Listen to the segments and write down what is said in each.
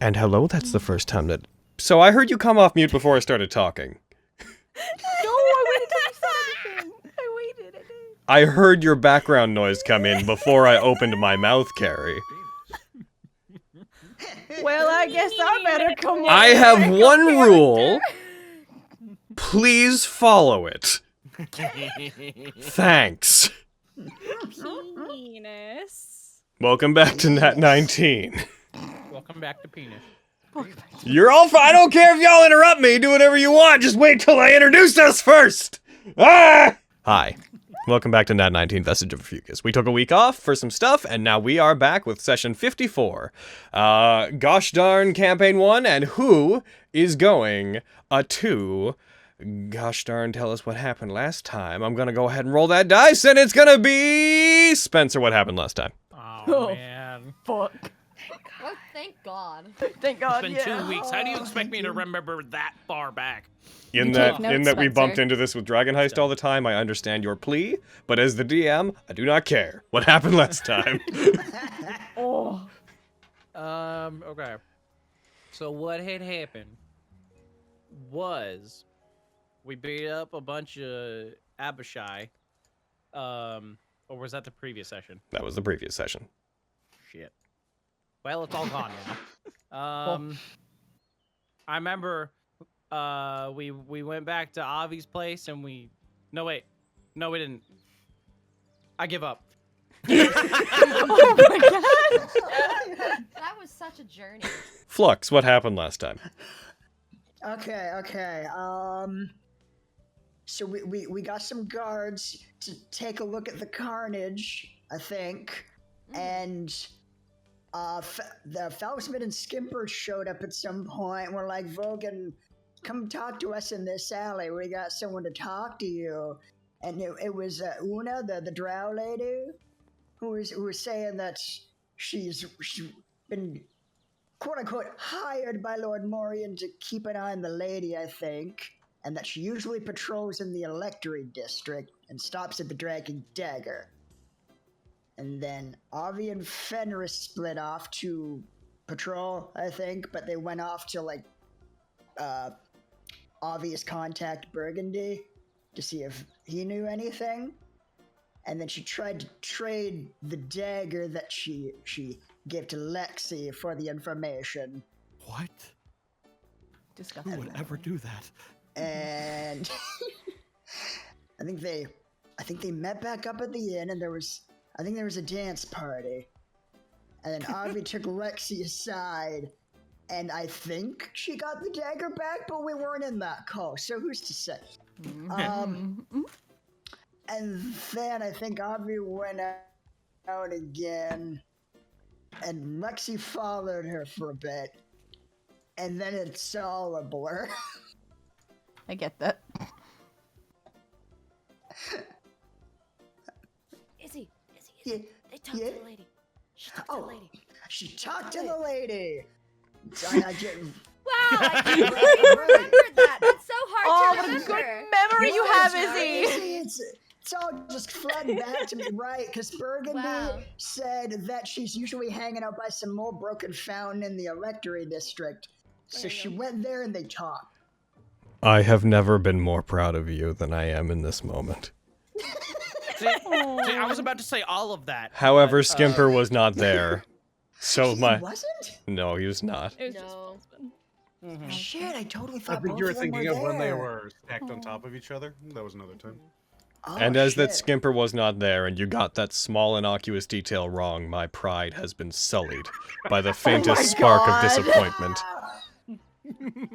And hello, that's the first time that... So I heard you come off mute before I started talking. No, I waited till you said anything. I waited, I did. I heard your background noise come in before I opened my mouth, Carrie. Well, I guess I better come on. I have one rule. Please follow it. Thanks. Penis. Welcome back to Nat19. Welcome back to Penis. You're all fine. I don't care if y'all interrupt me. Do whatever you want. Just wait till I introduce us first. Ah! Hi. Welcome back to Nat19 Vestige of Ophiuchus. We took a week off for some stuff, and now we are back with session 54. Gosh darn campaign 1, and who is going to... Gosh darn, tell us what happened last time. I'm gonna go ahead and roll that dice, and it's gonna be... Spencer, what happened last time? Oh, man. Fuck. Oh, thank God. Thank God, It's been 2 weeks. How do you expect me to remember that far back? In that we bumped into this with Dragon Heist all the time, I understand your plea, but as the DM, I do not care. What happened last time? Oh. Okay. So what had happened was we beat up a bunch of Abishai. Or was that the previous session? That was the previous session. Shit. Well, it's all gone now. I remember we went back to Avi's place and we... No, wait. No, we didn't. I give up. Oh my God. That was such a journey. Flux, what happened last time? Okay. So we got some guards to take a look at the carnage, I think, and the Falsmith and Skimper showed up at some point. We're like, Vogan, come talk to us in this alley. We got someone to talk to you. And it was Una, the drow lady, who was saying that she's been quote unquote hired by Lord Morian to keep an eye on the lady, I think, and that she usually patrols in the Electory district and stops at the Dragon Dagger. And then Avi and Fenris split off to patrol, I think, but they went off to like Avi's contact Burgundy to see if he knew anything. And then she tried to trade the dagger that she gave to Lexi for the information. What? Disgusting. Who would ever do that? And I think they met back up at the inn, and there was a dance party. And then Avi took Lexi aside, and I think she got the dagger back, but we weren't in that call, so who's to say? And then I think Avi went out again, and Lexi followed her for a bit, and then it's all a blur. I get that. Izzy. Yeah, They talked yeah? to the lady. She talked to the lady. She talked to the lady. I get, Wow, I can't believe you remembered that. That's so Oh, hard what to a remember. good memory you have, Izzy. It's all just flooding back to me, right? Because Burgundy Wow. said that she's usually hanging out by some old broken fountain in the Electory district. So There you she go. went there and they talked. I have never been more proud of you than I am in this moment. See, I was about to say all of that. However, but, Skimper was not there. So He my... wasn't? No, he was not. It was just No. husband. Mhm. Shit, I totally I thought think both you were of them thinking of when they there. were stacked on top of each other. That was another time. Oh, And as that shit. Skimper was not there and you got that small innocuous detail wrong, my pride has been sullied by the faintest my spark God. of disappointment.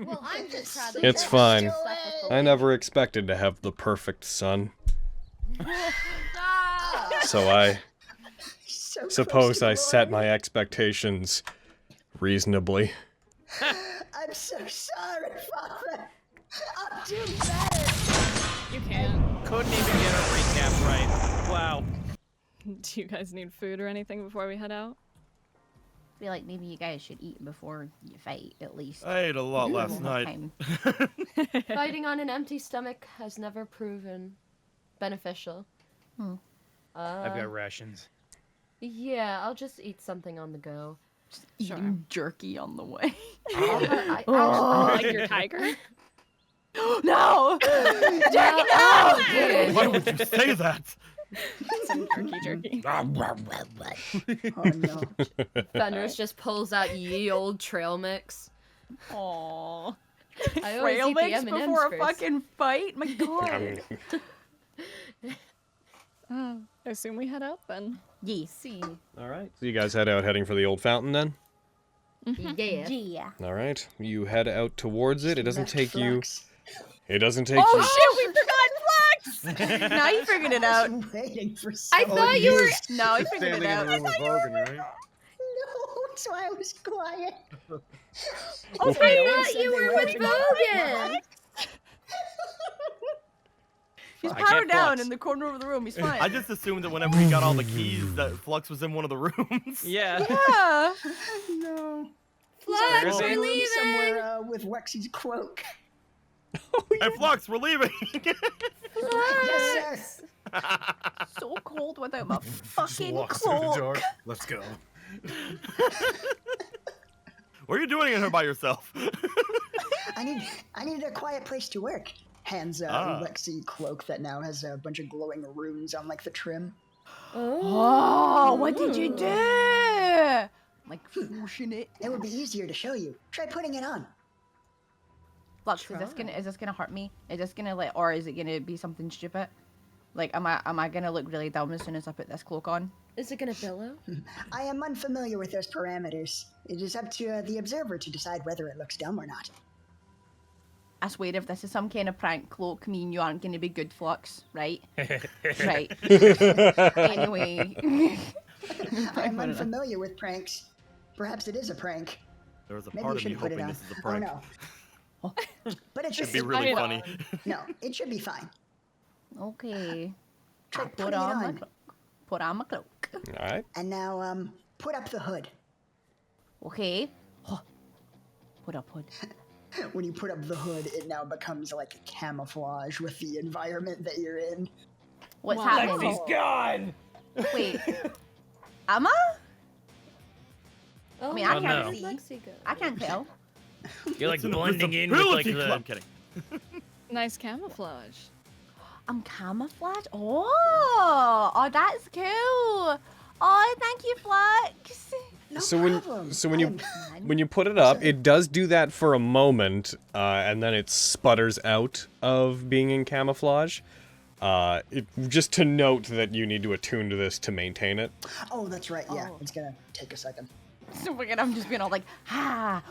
Well, I'm just proud that It's you fine. stuff with the I lady. never expected to have the perfect son, Ah. so I So close suppose to I set glory. my expectations reasonably. I'm so sorry, Father. I'll do better. You can. Couldn't even get a recap right. Wow. Do you guys need food or anything before we head out? I feel like maybe you guys should eat before you fight, at least. I ate a lot We'll last have night. time. Fighting on an empty stomach has never proven beneficial. Hmm. I've got rations. Yeah, I'll just eat something on the go. Just Sure. eating jerky on the way. I Like your tiger? No! Jerky, no! no! Why would you say that? Some jerky. Oh no. Fenris just pulls out ye old trail mix. Aww. I always Trail eat the mix M&Ms before a first. fucking fight? My god. I assume we head out then. Yes. See. All right. So you guys head out heading for the old fountain then? Yeah. Yeah. All right. You head out towards it. It doesn't take you. Flux. It doesn't take Oh you. shit, we forgot Flux! Now you figured it out. I was waiting for I someone. thought you were. No, he figured it Standing in out. the room with Logan, right? No, that's why I was quiet. I thought said you they were were with open. Logan. He's I can't powered down Flux. in the corner of the room. He's fine. I just assumed that whenever he got all the keys, that Flux was in one of the rooms. Yeah. Yeah. No. Flux, He's in a we're room leaving. somewhere with Wexi's cloak. Hey, Flux, we're leaving. Yes, sir. So cold without my Just fucking walks through the cloak. door. Let's go. What are you doing in here by yourself? I need a quiet place to work. Hands Lexi cloak that now has a bunch of glowing runes on like the trim. Oh, what did you do? Like whooshing it. It would be easier to show you. Try putting it on. Flux, is this gonna hurt me? Is this gonna like, or is it gonna be something stupid? Like, am I gonna look really dumb as soon as I put this cloak on? Is it gonna billow? I am unfamiliar with those parameters. It is up to the observer to decide whether it looks dumb or not. I swear, if this is some kind of prank cloak, me and you aren't gonna be good, Flux, right? Right. Anyway. I am unfamiliar with pranks. Perhaps it is a prank. There was a Maybe part you of me shouldn't put it hoping on. this is a prank. Oh no. But it should It'd be really Fine. funny. No, it should be fine. Okay. Try I putting put it on my on. cloak. Put on my cloak. All right. And now, put up the hood. Okay. Oh. Put up hood. When you put up the hood, it now becomes like a camouflage with the environment that you're in. What's Wow. happening? gone. Wait. Am I? Oh, mean, I can't where'd see. Lexi go? I can't tell. You're like It's an blending in with like invisibility the. I'm kidding. Nice camouflage. I'm camouflage. Oh, that's cool. Oh, thank you, Flux. No So problem. when you put it up, it does do that for a moment, and then it sputters out of being in camouflage. Just to note that you need to attune to this to maintain it. Oh, that's right. Yeah, Oh. it's gonna take a second. So I'm just being all like,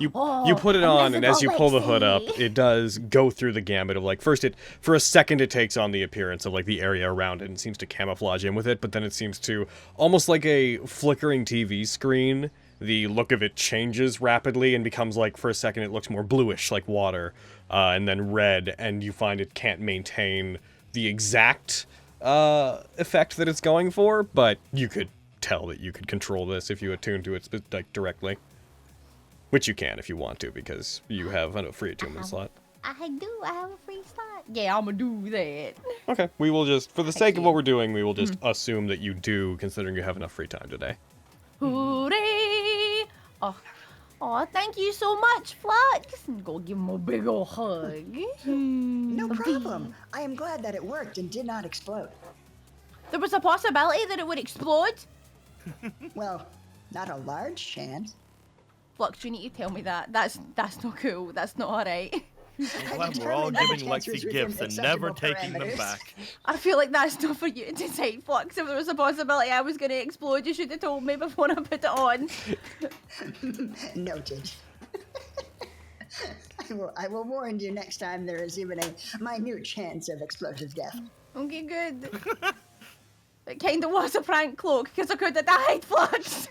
You put it on, and as you pull the hood up, Lexi. it does go through the gambit of like first for a second it takes on the appearance of like the area around it and seems to camouflage in with it, but then it seems to almost like a flickering TV screen. The look of it changes rapidly and becomes like for a second it looks more bluish like water, and then red, and you find it can't maintain the exact effect that it's going for, but you could tell that you could control this if you attune to it like directly. Which you can if you want to, because you have a free attunement slot. I do. I have a free slot. Yeah, I'm gonna do that. Okay, we will just, for the sake of you. what we're doing, we will just assume that you do, considering you have enough free time today. Hooray! Oh, thank you so much, Flux. Go give him a big ol' hug. No problem. I am glad that it worked and did not explode. There was a possibility that it would explode. Well, not a large chance. Flux, you need to tell me that. That's not cool. That's not alright. I'm glad we're all determined that giving the cancer is Lexi within gifts and never acceptable taking them parameters. back. I feel like that's not for you to decide, Flux. If there was a possibility I was gonna explode, you should have told me before I put it on. Noted. I will warn you next time there is even a minute chance of explosive death. Okay, good. It kinda was a prank cloak, because I could have died, Flux.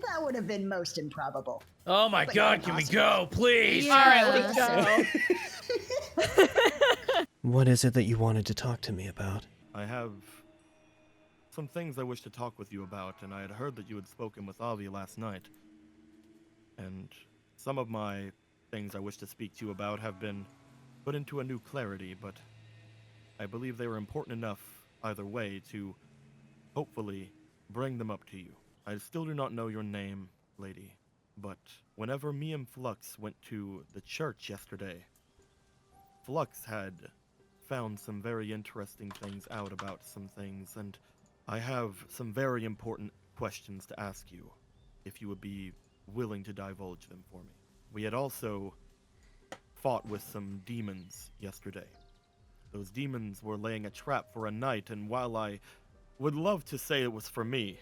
That would have been most improbable. Oh my But God! not Can we impossible. go, please? Yeah. All right, let's go. What is it that you wanted to talk to me about? I have some things I wish to talk with you about, and I had heard that you had spoken with Avi last night. And some of my things I wish to speak to you about have been put into a new clarity, but I believe they were important enough either way to hopefully bring them up to you. I still do not know your name, lady, but whenever me and Flux went to the church yesterday, Flux had found some very interesting things out about some things, and I have some very important questions to ask you, if you would be willing to divulge them for me. We had also fought with some demons yesterday. Those demons were laying a trap for a knight, and while I would love to say it was for me,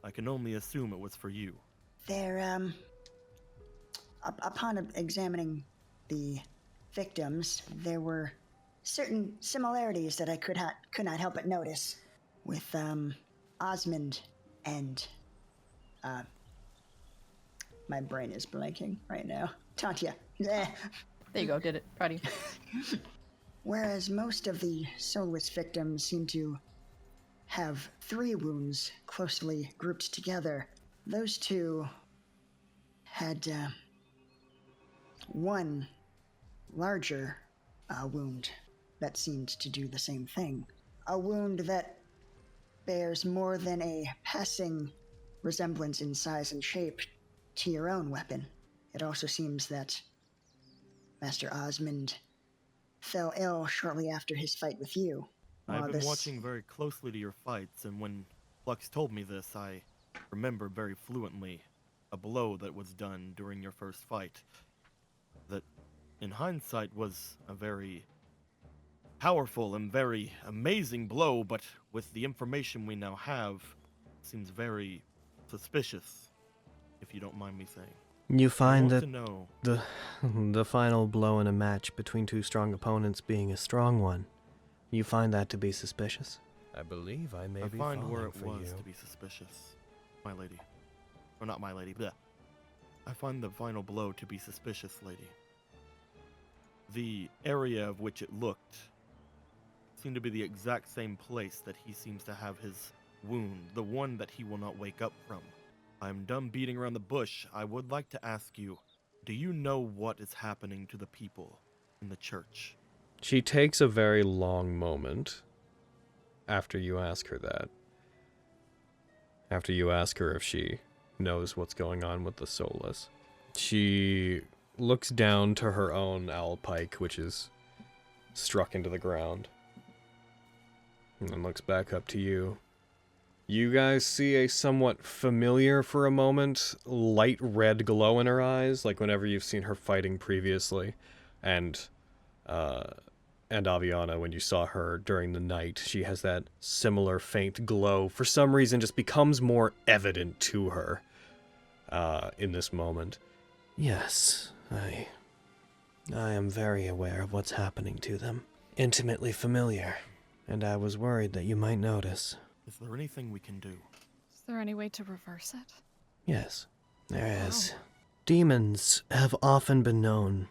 I can only assume it was for you. There, upon examining the victims, there were certain similarities that I could not help but notice with, Osmond and, my brain is blanking right now. Tatya. There you go, did it. Proud of you. Whereas most of the soulless victims seem to have 3 wounds closely grouped together, those 2 had, one larger wound that seemed to do the same thing. A wound that bears more than a passing resemblance in size and shape to your own weapon. It also seems that Master Osmond fell ill shortly after his fight with you. I've been watching very closely to your fights, and when Flux told me this, I remembered very fluently a blow that was done during your first fight. That, in hindsight, was a very powerful and very amazing blow, but with the information we now have, seems very suspicious, if you don't mind me saying. You find that to know. the final blow in a match between 2 strong opponents being a strong one, you find that to be suspicious? I believe I may be find where falling it for was you. to be suspicious, my lady. Or not my lady, bleh. I find the final blow to be suspicious, lady. The area of which it looked seemed to be the exact same place that he seems to have his wound, the one that he will not wake up from. I'm done beating around the bush. I would like to ask you, do you know what is happening to the people in the church? She takes a very long moment after you ask her that. After you ask her if she knows what's going on with the soulless. She looks down to her own owl pike, which is struck into the ground, and then looks back up to you. You guys see a somewhat familiar, for a moment, light red glow in her eyes, like whenever you've seen her fighting previously. And Aviana, when you saw her during the night, she has that similar faint glow. For some reason, just becomes more evident to her in this moment. Yes, I am very aware of what's happening to them. Intimately familiar, and I was worried that you might notice. Is there anything we can do? Is there any way to reverse it? Yes, there is. Demons have often been known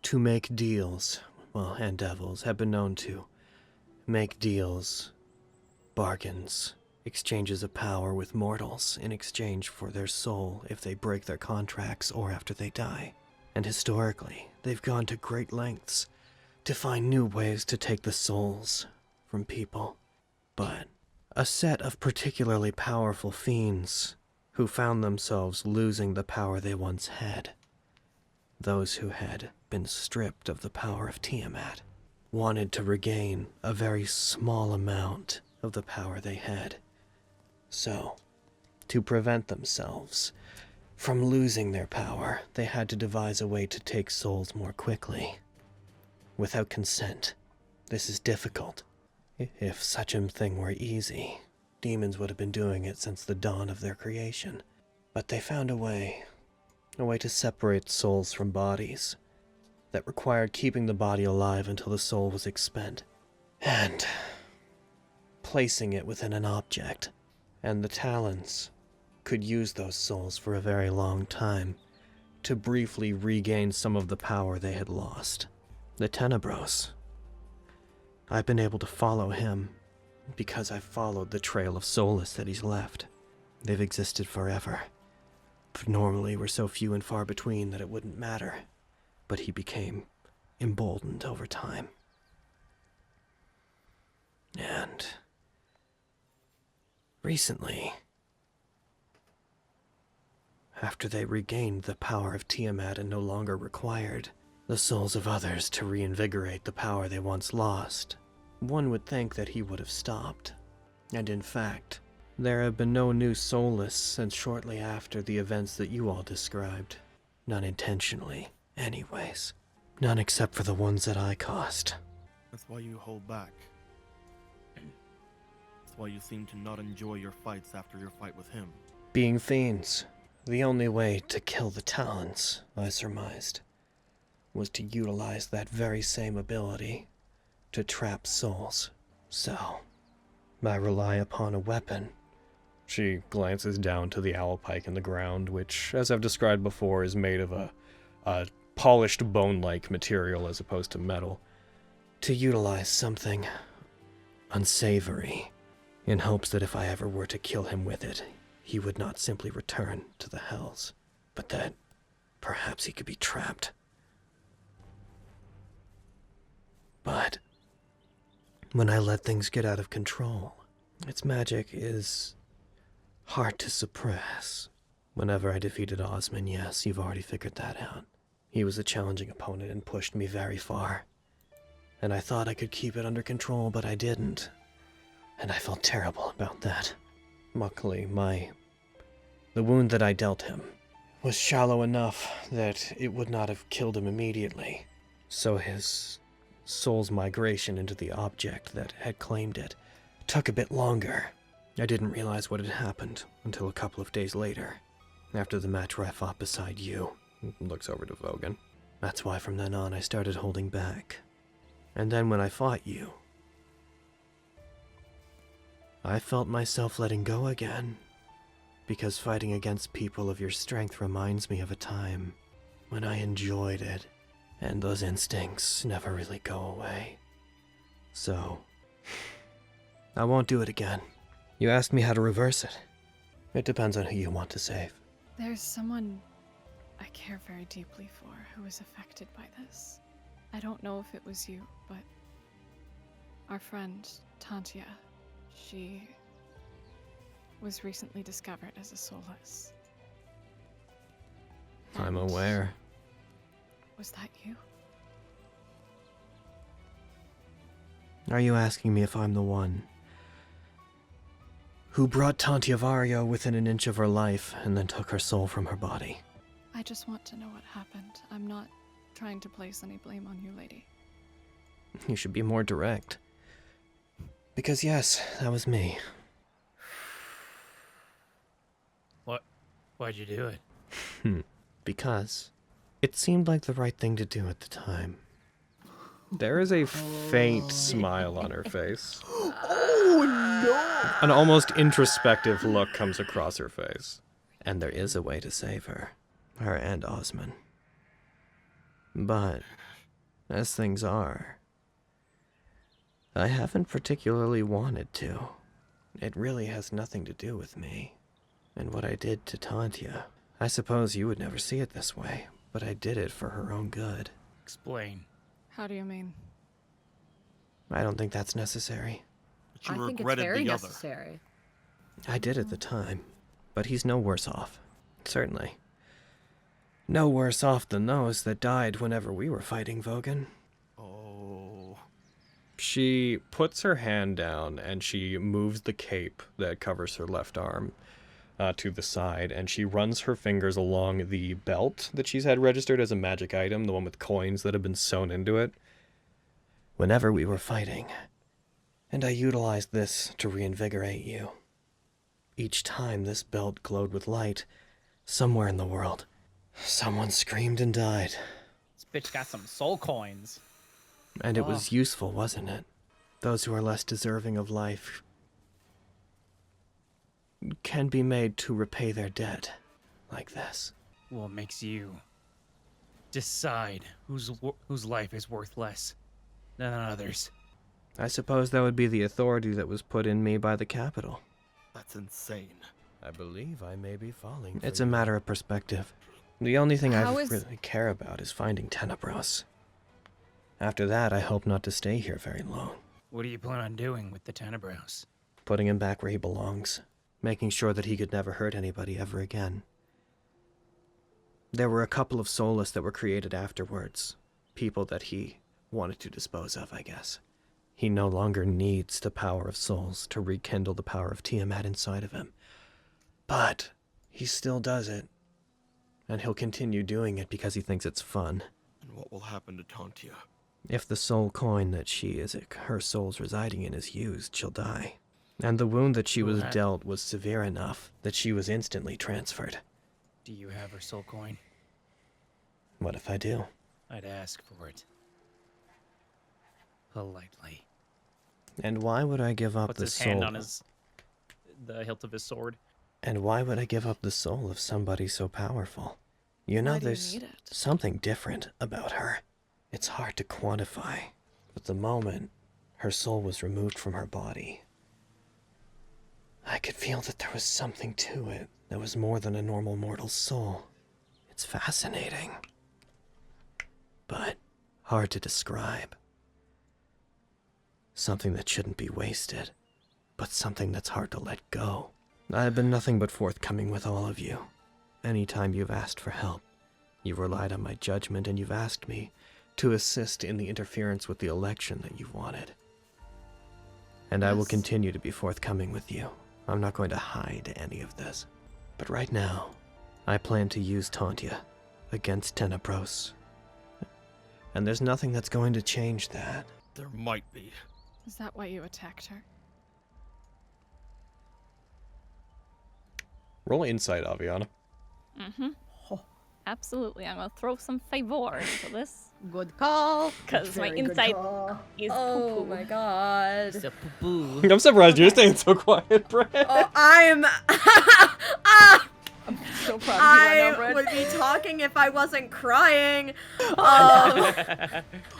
to make deals, and devils have been known to make deals, bargains, exchanges of power with mortals in exchange for their soul if they break their contracts or after they die. And historically, they've gone to great lengths to find new ways to take the souls from people. But a set of particularly powerful fiends who found themselves losing the power they once had, those who had been stripped of the power of Tiamat, wanted to regain a very small amount of the power they had. So, to prevent themselves from losing their power, they had to devise a way to take souls more quickly. Without consent. This is difficult. If such a thing were easy, demons would have been doing it since the dawn of their creation. But they found a way to separate souls from bodies that required keeping the body alive until the soul was expent, and placing it within an object. And the Talons could use those souls for a very long time to briefly regain some of the power they had lost. The Tenebros. I've been able to follow him because I've followed the trail of soulless that he's left. They've existed forever. But normally we're so few and far between that it wouldn't matter. But he became emboldened over time. And recently, after they regained the power of Tiamat and no longer required the souls of others to reinvigorate the power they once lost, one would think that he would have stopped. And in fact, there have been no new soulless since shortly after the events that you all described. None intentionally, anyways. None except for the ones that I caused. That's why you hold back. That's why you seem to not enjoy your fights after your fight with him. Being fiends, the only way to kill the Talons, I surmised, was to utilize that very same ability to trap souls. So, I rely upon a weapon. She glances down to the owl pike in the ground, which, as I've described before, is made of a polished bone-like material as opposed to metal, to utilize something unsavory, in hopes that if I ever were to kill him with it, he would not simply return to the hells, but that perhaps he could be trapped. But when I let things get out of control, its magic is hard to suppress. Whenever I defeated Osman, yes, you've already figured that out. He was a challenging opponent and pushed me very far. And I thought I could keep it under control, but I didn't. And I felt terrible about that. Luckily, the wound that I dealt him was shallow enough that it would not have killed him immediately. So his soul's migration into the object that had claimed it took a bit longer. I didn't realize what had happened until a couple of days later, after the match where I fought beside you. Looks over to Vogan. That's why from then on I started holding back. And then when I fought you, I felt myself letting go again, because fighting against people of your strength reminds me of a time when I enjoyed it, and those instincts never really go away. So, I won't do it again. You asked me how to reverse it. It depends on who you want to save. There's someone I care very deeply for who was affected by this. I don't know if it was you, but our friend, Tantia, she was recently discovered as a soulless. I'm And aware. Was that you? Are you asking me if I'm the one who brought Tantia Vario within an inch of her life and then took her soul from her body? I just want to know what happened. I'm not trying to place any blame on you, lady. You should be more direct. Because yes, that was me. Why'd you do it? Because it seemed like the right thing to do at the time. There is a faint smile on her face. Oh no! An almost introspective look comes across her face. And there is a way to save her and Osman. But, as things are, I haven't particularly wanted to. It really has nothing to do with me and what I did to Tantia. I suppose you would never see it this way, but I did it for her own good. Explain. How do you mean? I don't think that's necessary. But you I think it's regretted very the other. necessary. I did at the time, but he's no worse off. Certainly. No worse off than those that died whenever we were fighting, Vogan. Oh. She puts her hand down and she moves the cape that covers her left arm to the side, and she runs her fingers along the belt that she's had registered as a magic item, the one with coins that have been sewn into it. Whenever we were fighting, and I utilized this to reinvigorate you. Each time this belt glowed with light, somewhere in the world, someone screamed and died. This bitch got some soul coins. And it was useful, wasn't it? Those who are less deserving of life can be made to repay their debt, like this. What makes you decide whose life is worth less than others? I suppose that would be the authority that was put in me by the capital. That's insane. I believe I may be falling. It's a matter of perspective. The only thing I really care about is finding Tenebros. After that, I hope not to stay here very long. What do you plan on doing with the Tenebros? Putting him back where he belongs. Making sure that he could never hurt anybody ever again. There were a couple of soulless that were created afterwards. People that he wanted to dispose of, I guess. He no longer needs the power of souls to rekindle the power of Tiamat inside of him. But he still does it. And he'll continue doing it because he thinks it's fun. And what will happen to Tantia? If the soul coin that her soul's residing in is used, she'll die. And the wound that she was dealt was severe enough that she was instantly transferred. Do you have her soul coin? What if I do? I'd ask for it. Politely. And why would I give up Puts the his soul? hand on the hilt of his sword. And why would I give up the soul of somebody so powerful? You know, Why do you there's need it? something different about her. It's hard to quantify. But the moment her soul was removed from her body, I could feel that there was something to it that was more than a normal mortal's soul. It's fascinating, but hard to describe. Something that shouldn't be wasted, but something that's hard to let go. I have been nothing but forthcoming with all of you. Anytime you've asked for help, you've relied on my judgment and you've asked me to assist in the interference with the election that you wanted. And I will continue to be forthcoming with you. I'm not going to hide any of this. But right now, I plan to use Tantia against Tenebros. And there's nothing that's going to change that. There might be. Is that why you attacked her? Roll insight, Aviana. Mm-hmm. Absolutely. I'm gonna throw some favor into this. Good call. Because my Very good insight call. is Oh poo-poo. my god. It's a poo-poo. I'm surprised you're staying so quiet, Brad. Oh, I'm. I'm so proud of you right I now, Brad. would be talking if I wasn't crying.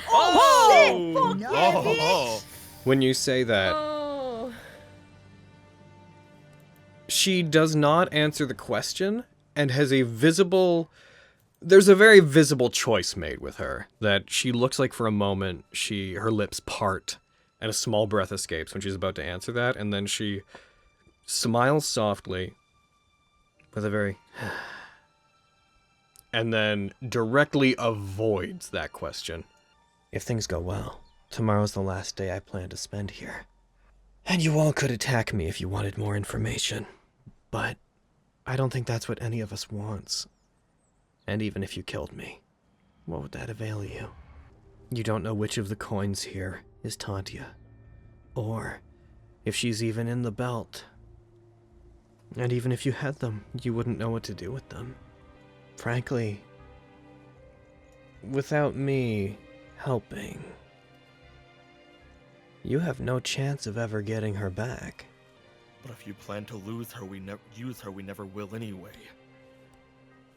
Oh! No. When you say that, Oh. she does not answer the question and has a visible... There's a very visible choice made with her, that she looks like for a moment, her lips part, and a small breath escapes when she's about to answer that, and then she smiles softly, with a very... and then directly avoids that question. If things go well, tomorrow's the last day I plan to spend here. And you all could attack me if you wanted more information, but I don't think that's what any of us wants. And even if you killed me, what would that avail you? You don't know which of the coins here is Tantia, or if she's even in the belt. And even if you had them, you wouldn't know what to do with them. Frankly, without me helping, you have no chance of ever getting her back. But if you plan to use her, we never will anyway.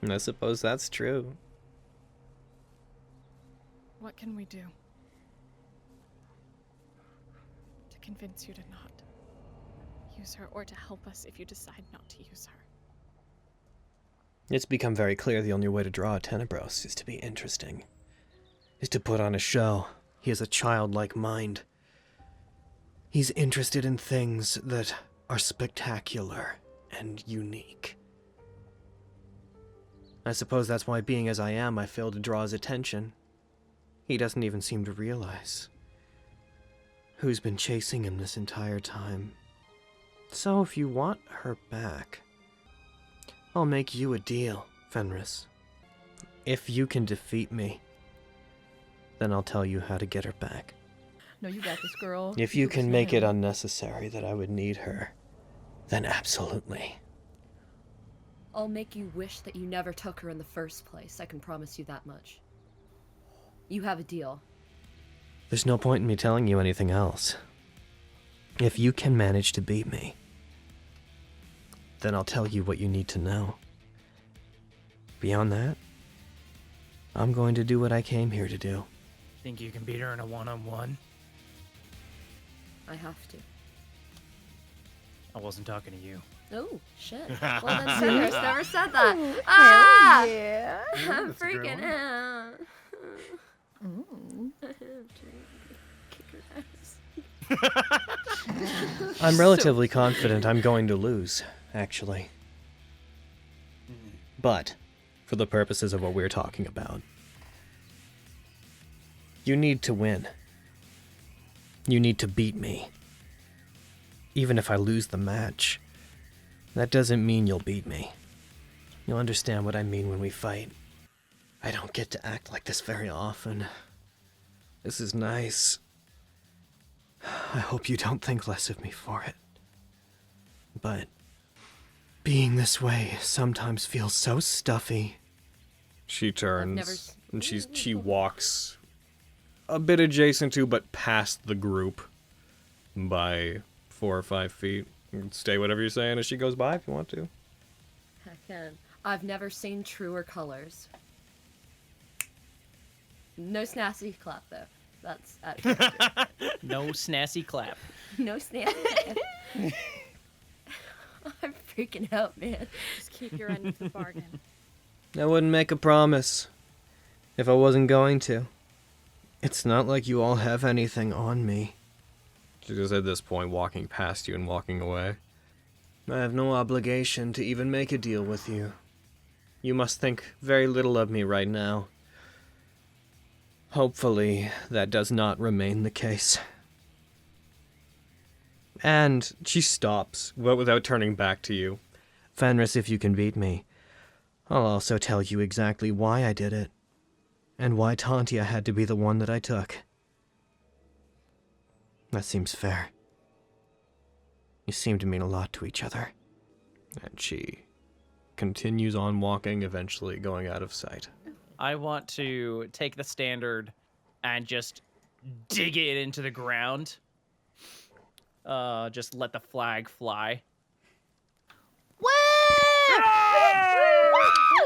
I suppose that's true. What can we do to convince you to not use her, or to help us if you decide not to use her? It's become very clear the only way to draw a Tenebros is to be interesting, is to put on a show. He has a childlike mind. He's interested in things that are spectacular and unique. I suppose that's why, being as I am, I fail to draw his attention. He doesn't even seem to realize who's been chasing him this entire time. So if you want her back, I'll make you a deal, Fenris. If you can defeat me, then I'll tell you how to get her back. No, you got this, girl. If you can make it unnecessary that I would need her, then absolutely. I'll make you wish that you never took her in the first place. I can promise you that much. You have a deal. There's no point in me telling you anything else. If you can manage to beat me, then I'll tell you what you need to know. Beyond that, I'm going to do what I came here to do. Think you can beat her in a one-on-one? I have to. I wasn't talking to you. Oh, shit. Well, then Fenris never said that. Hell Ah! yeah. I'm That's a great freaking one. out. Kick her ass. I'm relatively confident I'm going to lose, actually. But for the purposes of what we're talking about. You need to win. You need to beat me. Even if I lose the match, that doesn't mean you'll beat me. You'll understand what I mean when we fight. I don't get to act like this very often. This is nice. I hope you don't think less of me for it. But being this way sometimes feels so stuffy. She turns and she walks a bit adjacent to, but past the group by 4 or 5 feet. You can stay whatever you're saying as she goes by if you want to. I can. I've never seen truer colors. No snazzy clap though. That's No snazzy clap. no snazzy. I'm freaking out, man. Just keep your end of the bargain. I wouldn't make a promise if I wasn't going to. It's not like you all have anything on me. She's just at this point walking past you and walking away. I have no obligation to even make a deal with you. You must think very little of me right now. Hopefully, that does not remain the case. And she stops, but without turning back to you. Fenris, if you can beat me, I'll also tell you exactly why I did it, and why Tantia had to be the one that I took. That seems fair. You seem to mean a lot to each other. And she continues on walking, eventually going out of sight. I want to take the standard and just dig it into the ground. Just let the flag fly.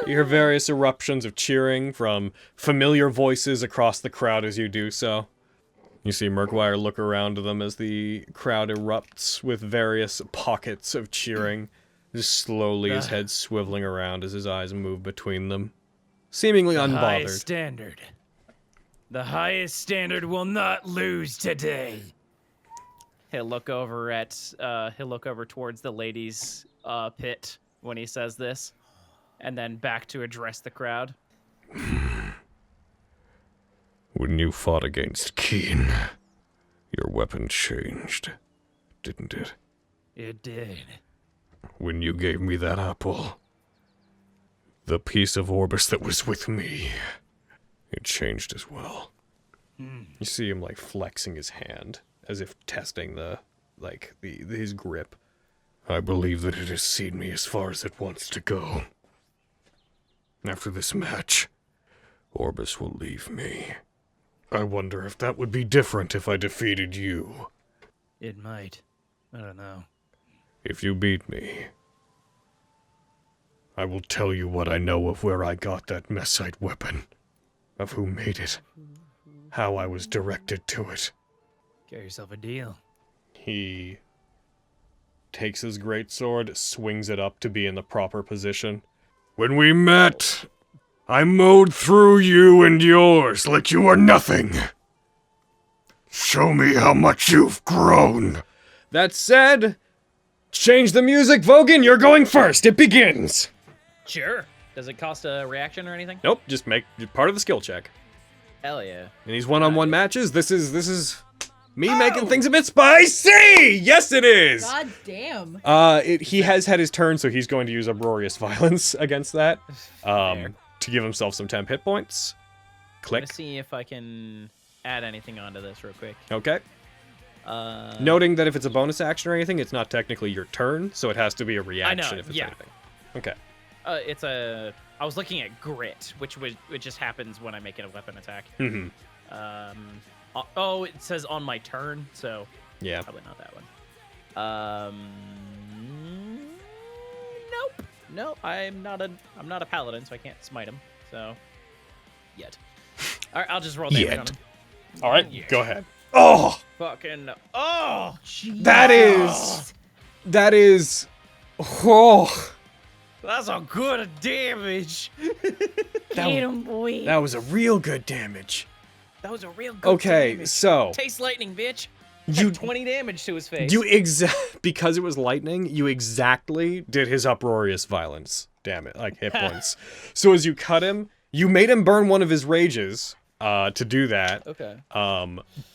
You hear various eruptions of cheering from familiar voices across the crowd as you do so. You see Murkwire look around to them as the crowd erupts with various pockets of cheering, just slowly his head swiveling around as his eyes move between them, seemingly unbothered. Highest standard. The highest standard will not lose today. He'll look over towards the ladies' pit when he says this, and then back to address the crowd. When you fought against Keen, your weapon changed, didn't it? It did. When you gave me that apple, the piece of Orbis that was with me, it changed as well. You see him, flexing his hand, as if testing his grip. I believe that it has seen me as far as it wants to go. After this match, Orbis will leave me. I wonder if that would be different if I defeated you. It might. I don't know. If you beat me, I will tell you what I know of where I got that Messite weapon, of who made it, how I was directed to it. Get yourself a deal. He takes his greatsword, swings it up to be in the proper position. When we met, I mowed through you and yours like you were nothing. Show me how much you've grown. That said, change the music, Vogan. You're going first. It begins. Sure. Does it cost a reaction or anything? Nope. Just make part of the skill check. Hell yeah. And these one-on-one matches. This is me making things a bit spicy. Yes, it is. God damn. He has had his turn, so he's going to use uproarious violence against that. To give himself some temp hit points. Click. Let's see if I can add anything onto this real quick. Okay. Noting that if it's a bonus action or anything, it's not technically your turn, so it has to be a reaction if it's anything. Okay. I was looking at grit, which just happens when I make it a weapon attack. Mm-hmm. It says on my turn, so yeah, probably not that one. Nope. I'm not a paladin, so I can't smite him. So, yet. All right, I'll just roll damage on him. All right, go ahead. Oh! Fucking Jesus. That is. Oh. That's a good damage. Get him, boy. That was a real good damage. That was a real good Okay, damage. so Taste lightning, bitch. You 20 damage to his face. because it was lightning, you exactly did his uproarious violence damage, like hit points. So as you cut him, you made him burn one of his rages to do that. Okay.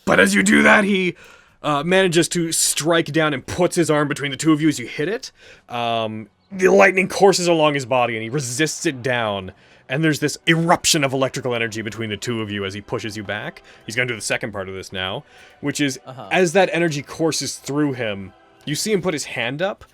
But as you do that, he manages to strike down and puts his arm between the two of you as you hit it. The lightning courses along his body and he resists it down. And there's this eruption of electrical energy between the two of you as he pushes you back. He's going to do the second part of this now, which is as that energy courses through him, you see him put his hand up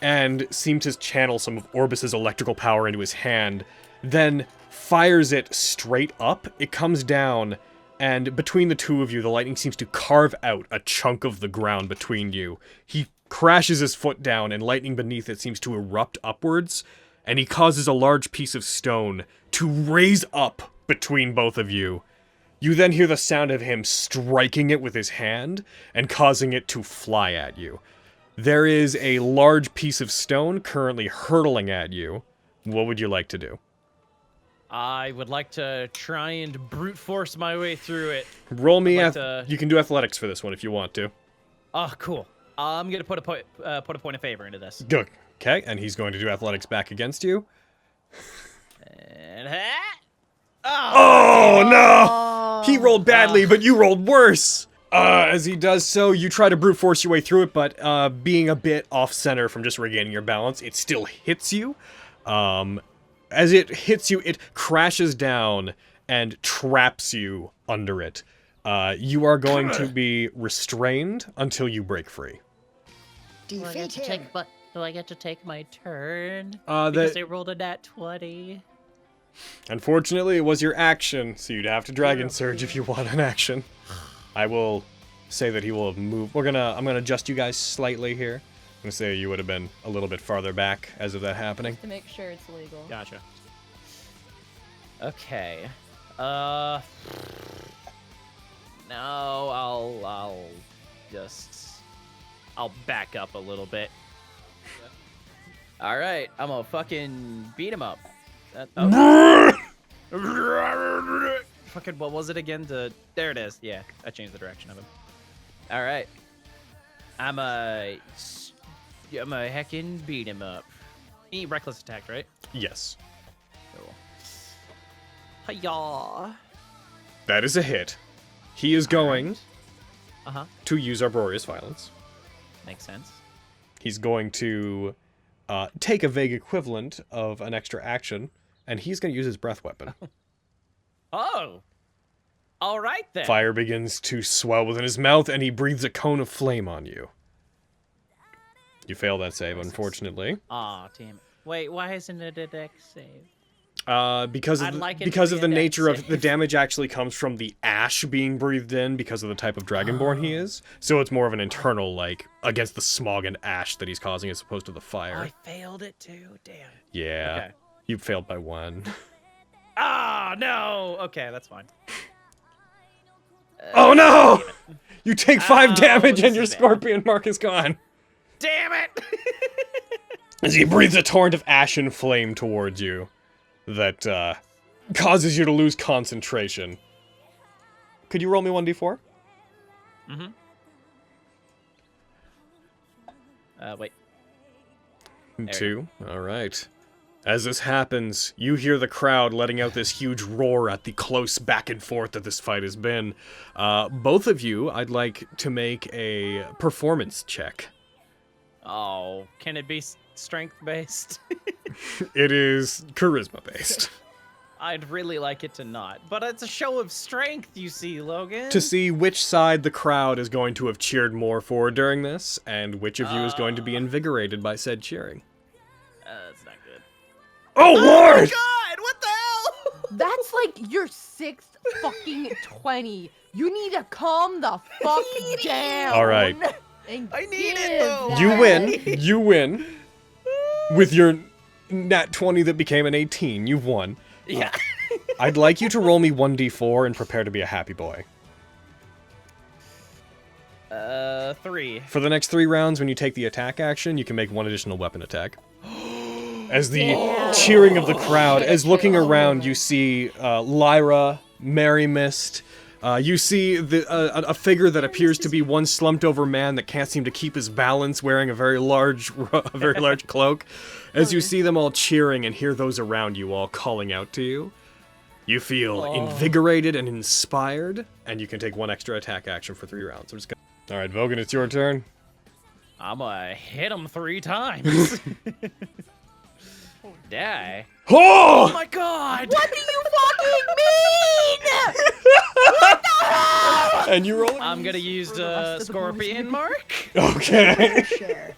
and seem to channel some of Orbis's electrical power into his hand, then fires it straight up. It comes down, and between the two of you, the lightning seems to carve out a chunk of the ground between you. He crashes his foot down, and lightning beneath it seems to erupt upwards, and he causes a large piece of stone to raise up between both of you. You then hear the sound of him striking it with his hand and causing it to fly at you. There is a large piece of stone currently hurtling at you. What would you like to do? I would like to try and brute force my way through it. Roll me. Like You can do athletics for this one if you want to. Oh, cool. I'm gonna put a point of favor into this. Good. Okay, and he's going to do athletics back against you. And oh no! He rolled badly, but you rolled worse. As he does so, you try to brute force your way through it, but being a bit off center from just regaining your balance, it still hits you. As it hits you, it crashes down and traps you under it. You are going to be restrained until you break free. Defeat him. Do I get to take my turn? Because they rolled a nat 20. Unfortunately, it was your action, so you'd have to Dragon Surge if you want an action. I will say that he will move. I'm gonna adjust you guys slightly here. I'm gonna say you would have been a little bit farther back as of that happening. To make sure it's legal. Gotcha. Okay. No, I'll back up a little bit. All right, I'm gonna fucking beat him up. Fucking, what was it again? There it is. Yeah, I changed the direction of him. All right. I'm a heckin' beat him up. Reckless attack, right? Yes. Cool. Hi-yah. That is a hit. He is going Uh-huh. to use Arboreous Violence. Makes sense. He's going to take a vague equivalent of an extra action, and he's going to use his breath weapon. Oh! All right, then. Fire begins to swell within his mouth, and he breathes a cone of flame on you. You fail that save, unfortunately. Aw, damn it. Wait, why isn't it a dex save? Because of the nature of the damage actually comes from the ash being breathed in because of the type of dragonborn he is. So it's more of an internal, like, against the smog and ash that he's causing as opposed to the fire. I failed it too, damn. Yeah. Okay. You failed by 1. Ah, no! Okay, that's fine. Oh no! You take 5 damage this and your is bad. scorpion mark is gone. Damn it! As he breathes a torrent of ash and flame towards you that causes you to lose concentration. Could you roll me 1d4? Mm-hmm. Wait. 2. Alright. As this happens, you hear the crowd letting out this huge roar at the close back and forth that this fight has been. Both of you, I'd like to make a performance check. Oh, can it be strength-based? It is charisma-based. I'd really like it to not, but it's a show of strength, you see, Logan. To see which side the crowd is going to have cheered more for during this, and which of you is going to be invigorated by said cheering. That's not good. Oh, Lord! God, what the hell? That's like your 6th fucking 20. You need to calm the fuck down. All right. I need it, though. You win. You win. With your nat 20 that became an 18, you've won. Yeah. I'd like you to roll me 1d4 and prepare to be a happy boy. 3. For the next 3 rounds, when you take the attack action, you can make 1 additional weapon attack. As the cheering of the crowd, as looking around, you see Lyra, Mary Mist, You see a figure that appears to be one slumped-over man that can't seem to keep his balance, wearing a very large cloak. As you see them all cheering and hear those around you all calling out to you, you feel invigorated and inspired, and you can take 1 extra attack action for 3 rounds. All right, Vogan, it's your turn. I'm gonna hit him 3 times. Die. Oh! Oh my god! What do you fucking mean? What the hell? And you roll. I'm gonna use the Scorpion Mark. Okay.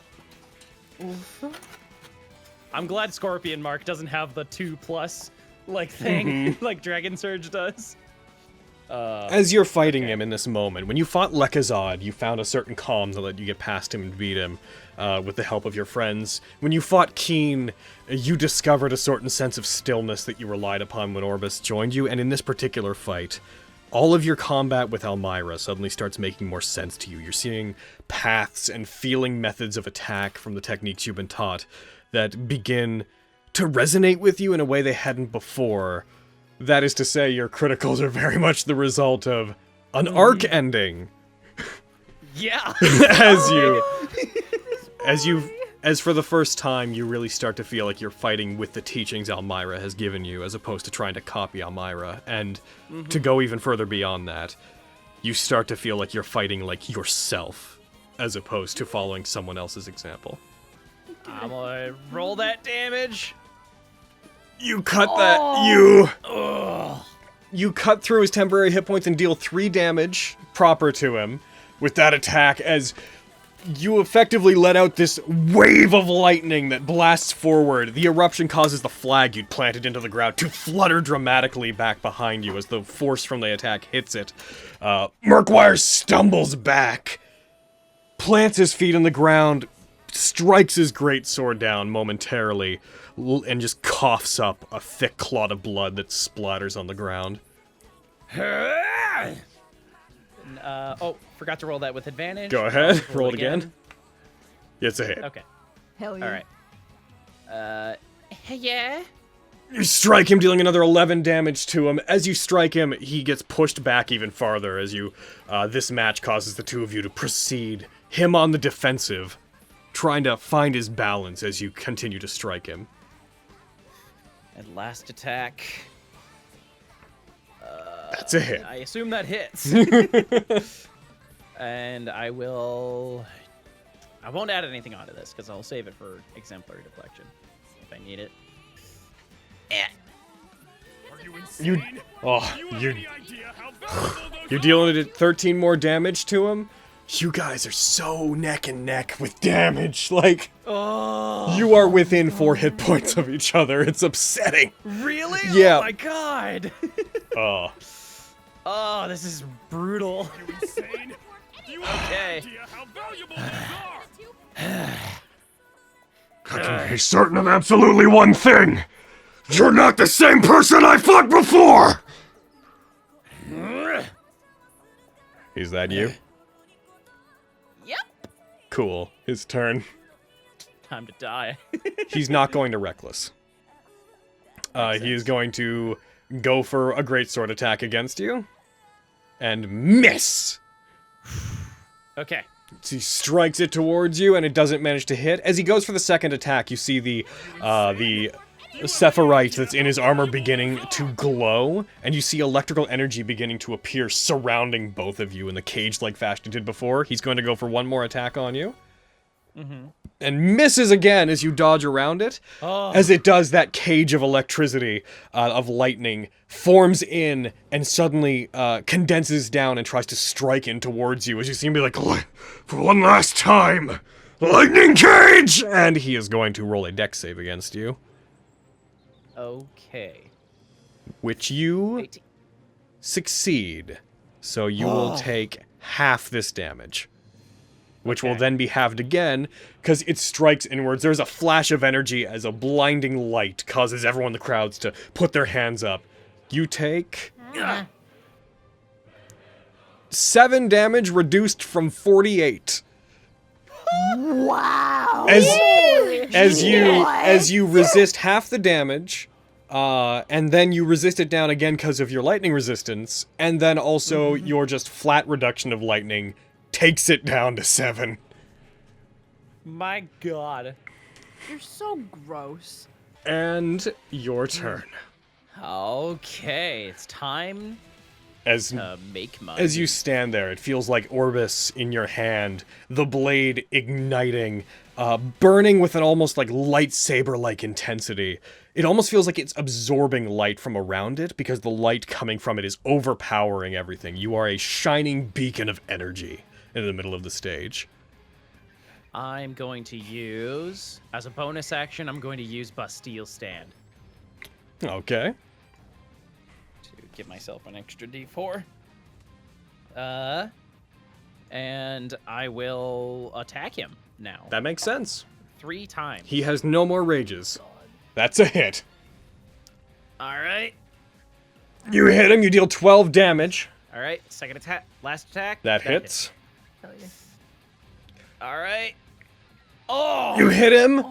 I'm glad Scorpion Mark doesn't have the 2+ like thing like Dragon Surge does. As you're fighting him in this moment, when you fought Lekazad, you found a certain calm that let you get past him and beat him with the help of your friends. When you fought Keen, you discovered a certain sense of stillness that you relied upon when Orbis joined you, and in this particular fight, all of your combat with Elmira suddenly starts making more sense to you. You're seeing paths and feeling methods of attack from the techniques you've been taught that begin to resonate with you in a way they hadn't before. That is to say, your criticals are very much the result of an arc ending. Yeah. As for the first time, you really start to feel like you're fighting with the teachings Elmira has given you, as opposed to trying to copy Elmira. And to go even further beyond that, you start to feel like you're fighting like yourself, as opposed to following someone else's example. I'm gonna roll that damage. You cut You cut through his temporary hit points and deal 3 damage proper to him with that attack, as you effectively let out this wave of lightning that blasts forward. The eruption causes the flag you'd planted into the ground to flutter dramatically back behind you as the force from the attack hits it. Murkwire stumbles back, plants his feet in the ground, strikes his greatsword down momentarily, and just coughs up a thick clot of blood that splatters on the ground. Forgot to roll that with advantage. Go ahead, roll it again. It's a hit. Okay. Hell yeah. Alright. Yeah. You strike him, dealing another 11 damage to him. As you strike him, he gets pushed back even farther as you, this match causes the two of you to proceed. Him on the defensive, trying to find his balance as you continue to strike him. And last attack. That's a hit. I assume that hits. And I won't add anything onto this, because I'll save it for exemplary deflection, if I need it. You're dealing 13 more damage to him? You guys are so neck and neck with damage, like, you are within 4 hit points of each other. It's upsetting. Really? Yeah. Oh my god. Oh, this is brutal. You insane? You Okay. have no idea how valuable these are. I can be certain of absolutely one thing. You're not the same person I fought before! Is that you? Yep. Cool. His turn. Time to die. He's not going to Reckless. He is going to go for a greatsword attack against you. And miss! Okay. He strikes it towards you, and it doesn't manage to hit. As he goes for the second attack, you see the Sephirite that's in his armor beginning to glow, and you see electrical energy beginning to appear surrounding both of you in the cage-like fashion it did before. He's going to go for one more attack on you. And misses again as you dodge around it. As it does, that cage of electricity, of lightning, forms in and suddenly condenses down and tries to strike in towards you as you see him be like, For one last time, lightning cage! And he is going to roll a dex save against you. Okay. Which you 18. Succeed. So you will take half this damage. Which will then be halved again, because it strikes inwards. There's a flash of energy as a blinding light causes everyone in the crowds to put their hands up. You take 7 damage reduced from 48. Wow! As you resist half the damage, and then you resist it down again because of your lightning resistance, and then also your just flat reduction of lightning takes it down to 7. My god. You're so gross. And your turn. Okay, it's time As to make money. As you stand there, it feels like Orbis in your hand, the blade igniting, burning with an almost like lightsaber-like intensity. It almost feels like it's absorbing light from around it because the light coming from it is overpowering everything. You are a shining beacon of energy in the middle of the stage. I'm going to use, as a bonus action, I'm going to use Bastille Stand. Okay. To give myself an extra D4. And I will attack him now. That makes sense. 3 times. He has no more rages. That's a hit. Alright. You hit him, you deal 12 damage. Alright, second attack. Last attack. That hits. Alright. Oh! You hit him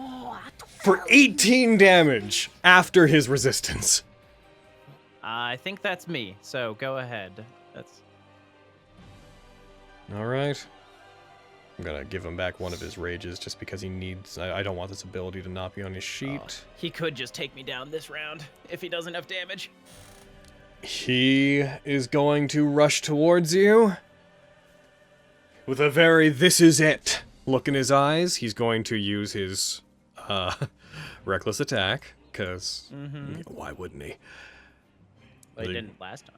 for 18 damage after his resistance. I think that's me, so go ahead. That's... Alright. I'm gonna give him back one of his rages just because he needs... I don't want this ability to not be on his sheet. Oh, he could just take me down this round if he does enough damage. He is going to rush towards you. With a very "this is it" look in his eyes. He's going to use his reckless attack, because why wouldn't he? Well, he didn't last time.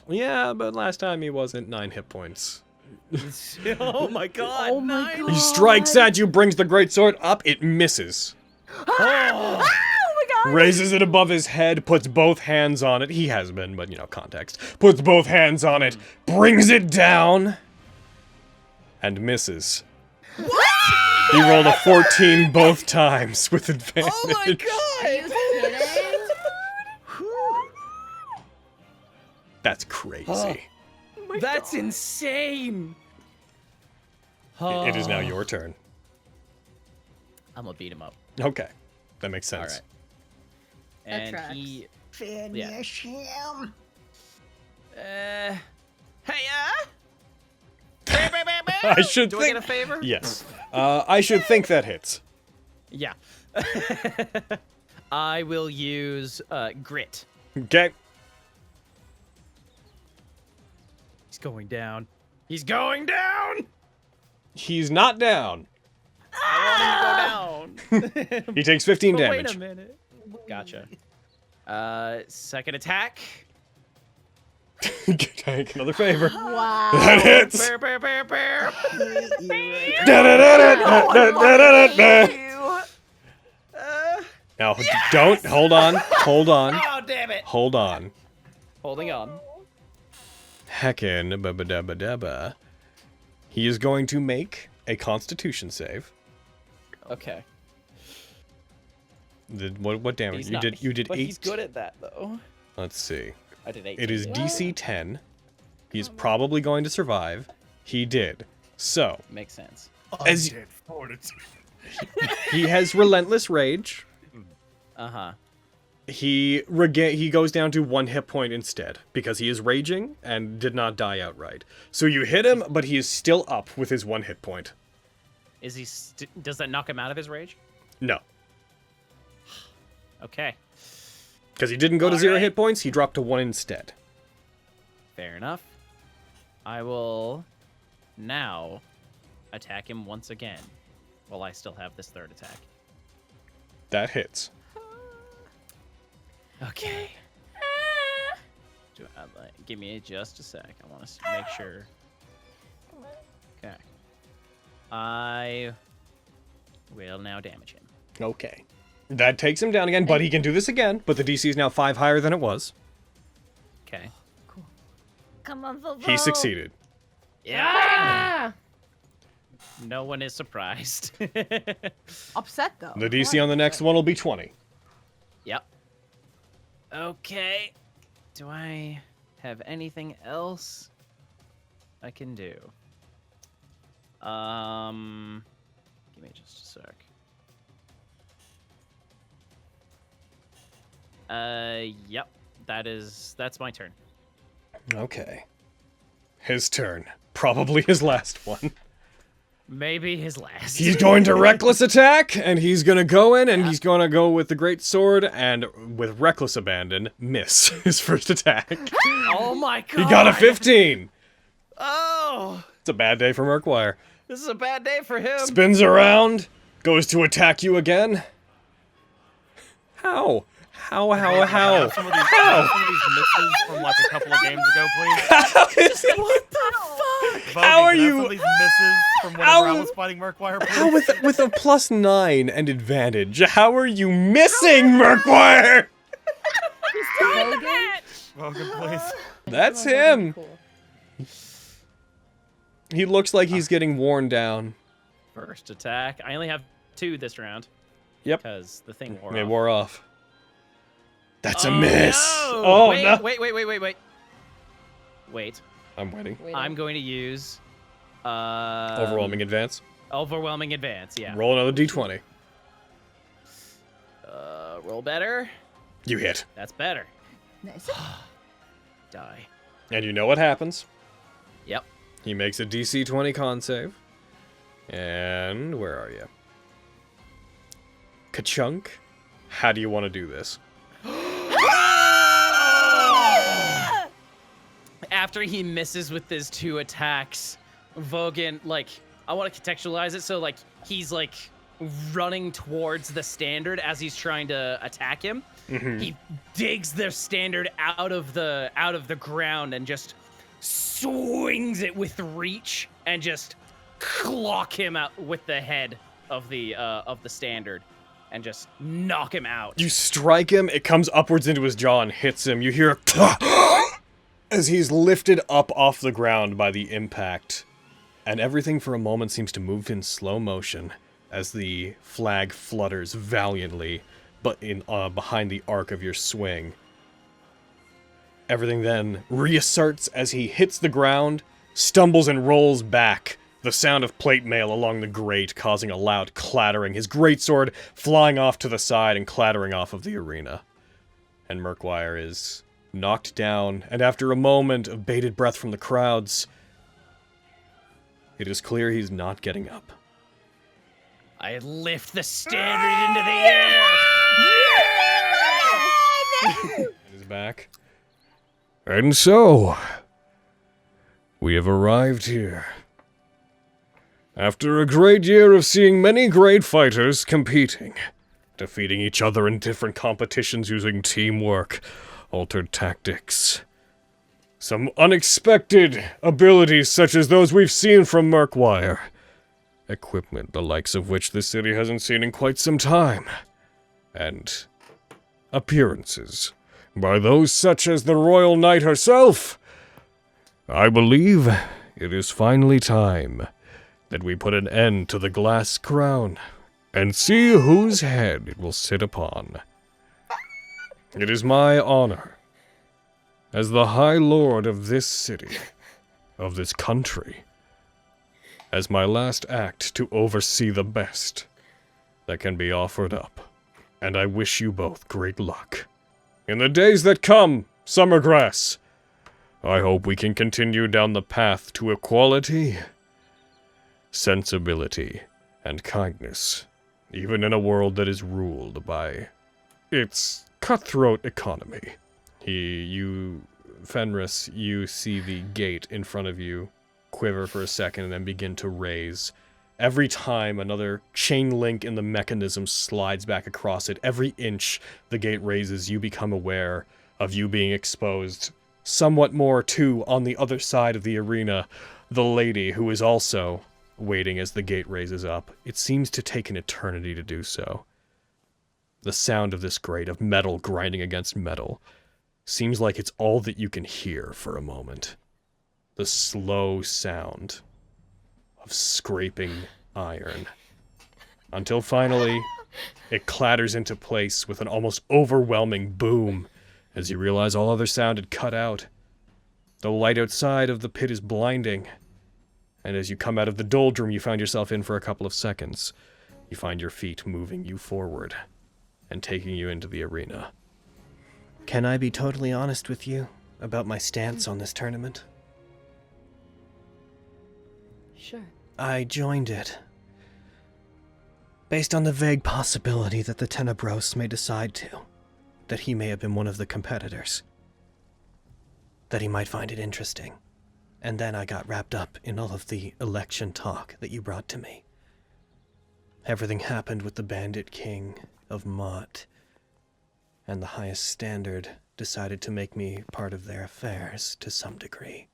Yeah, but last time he wasn't 9 hit points. Oh my god! Oh my god! He strikes at you, brings the greatsword up, it misses. Oh my god! Raises it above his head, puts both hands on it. He has been, but you know, context. Puts both hands on it, brings it down, and misses. What? He rolled a 14 both times with advantage. Oh my god! Are you kidding? That's crazy. Oh that's insane! It is now your turn. I'm gonna beat him up. Okay, that makes sense. Alright. And he... Finish him. Hey, I should Do think... I get a favor? Yes. I should think that hits. Yeah. I will use grit. Okay. He's going down. He's going down! He's not down. I want him to go down. He takes 15 But damage. wait a minute. Gotcha. Second attack. Take another favor. Wow. That hits. Bear, bear, bear, bear. Now, don't. Hold on. Hold on. Oh, damn it. Hold on. Holding on. Heckin' dabba. He is going to make a Constitution save. Okay. What damage? He's You not- did. You did but 8. he's good at that, though. Let's see. I did 8. It is DC 10. He's probably going to survive. He did. So, Makes sense. as he has relentless rage, Uh-huh. he goes down to 1 hit point instead because he is raging and did not die outright. So you hit him, but he is still up with his 1 hit point. Is he... does that knock him out of his rage? No, Okay. because he didn't go to 0 Alright. hit points. He dropped to 1 instead. Fair enough. I will now attack him once again while I still have this third attack. That hits. Okay. Give me just a sec. I want to make sure. Okay. I will now damage him. Okay. That takes him down again, but he can do this again. But the DC is now 5 higher than it was. Okay. Come on, Vovo. He succeeded. Yeah! No one is surprised. Upset though. The DC on the next one will be 20. Yep. Okay. Do I have anything else I can do? Give me just a sec. Yep. That's my turn. Okay. His turn. Probably his last one. Maybe his last. He's going to reckless attack, and he's gonna go in, and he's gonna go with the great sword, and with reckless abandon, miss his first attack. Oh my god! He got a 15! Oh! It's a bad day for Murkwire. This is a bad day for him. Spins around, goes to attack you again. How? How? Some of these misses from like a couple of games ago, please. How is it? What the fuck? How are Can I have you? some of these misses from whenever I was fighting Murkwire, please? How with a +9 and advantage? How are you missing, Murkwire? Logan, please. That's him. He looks like he's getting worn down. First attack. I only have 2 this round. Yep. Because the thing wore It off. wore off. That's a miss. No! Oh wait, no! Wait. I'm waiting. I'm going to use Overwhelming advance. Overwhelming advance, yeah. Roll another d20. Roll better. You hit. That's better. Nice. Die. And you know what happens. Yep. He makes a DC 20 con save. And where are you? Ka-chunk. How do you want to do this? After he misses with his 2 attacks, Vogan, like, I want to contextualize it, so, like, he's, like, running towards the standard as he's trying to attack him. Mm-hmm. He digs the standard out of the ground and just swings it with reach and just clock him out with the head of the standard and just knock him out. You strike him, it comes upwards into his jaw and hits him. You hear a as he's lifted up off the ground by the impact. And everything for a moment seems to move in slow motion as the flag flutters valiantly but in behind the arc of your swing. Everything then reasserts as he hits the ground, stumbles and rolls back, the sound of plate mail along the grate causing a loud clattering, his greatsword flying off to the side and clattering off of the arena. And Murkwire is knocked down, and after a moment of bated breath from the crowds, it is clear he's not getting up. I lift the standard into the air! He's back. And so, we have arrived here. After a great year of seeing many great fighters competing, defeating each other in different competitions using teamwork, altered tactics, some unexpected abilities such as those we've seen from Murkwire, equipment the likes of which this city hasn't seen in quite some time, and appearances by those such as the Royal Knight herself. I believe it is finally time that we put an end to the glass crown and see whose head it will sit upon. It is my honor, as the High Lord of this city, of this country, as my last act to oversee the best that can be offered up. And I wish you both great luck. In the days that come, Summergrass, I hope we can continue down the path to equality, sensibility, and kindness, even in a world that is ruled by its cutthroat economy. Fenris, you see the gate in front of you quiver for a second and then begin to raise. Every time another chain link in the mechanism slides back across it, every inch the gate raises, you become aware of you being exposed somewhat more to, on the other side of the arena, the lady who is also waiting as the gate raises up. It seems to take an eternity to do so. The sound of this grate of metal grinding against metal seems like it's all that you can hear for a moment. The slow sound of scraping iron. Until finally, it clatters into place with an almost overwhelming boom as you realize all other sound had cut out. The light outside of the pit is blinding, and as you come out of the doldrum you found yourself in for a couple of seconds, you find your feet moving you forward and taking you into the arena. Can I be totally honest with you about my stance on this tournament? Sure. I joined it based on the vague possibility that the Tenebros may decide that he may have been one of the competitors, that he might find it interesting. And then I got wrapped up in all of the election talk that you brought to me. Everything happened with the Bandit King of Mott, and the highest standard decided to make me part of their affairs to some degree.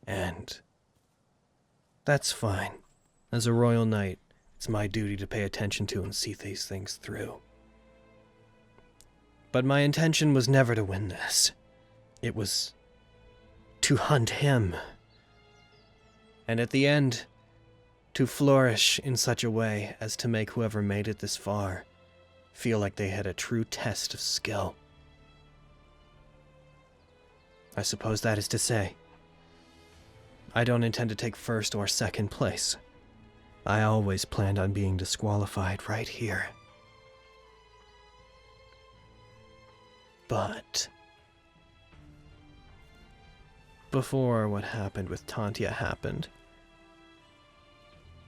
And that's fine. As a royal knight, it's my duty to pay attention to and see these things through. But my intention was never to win this. It was to hunt him. And at the end, to flourish in such a way as to make whoever made it this far feel like they had a true test of skill. I suppose that is to say, I don't intend to take first or second place. I always planned on being disqualified right here. But before what happened with Tantia happened,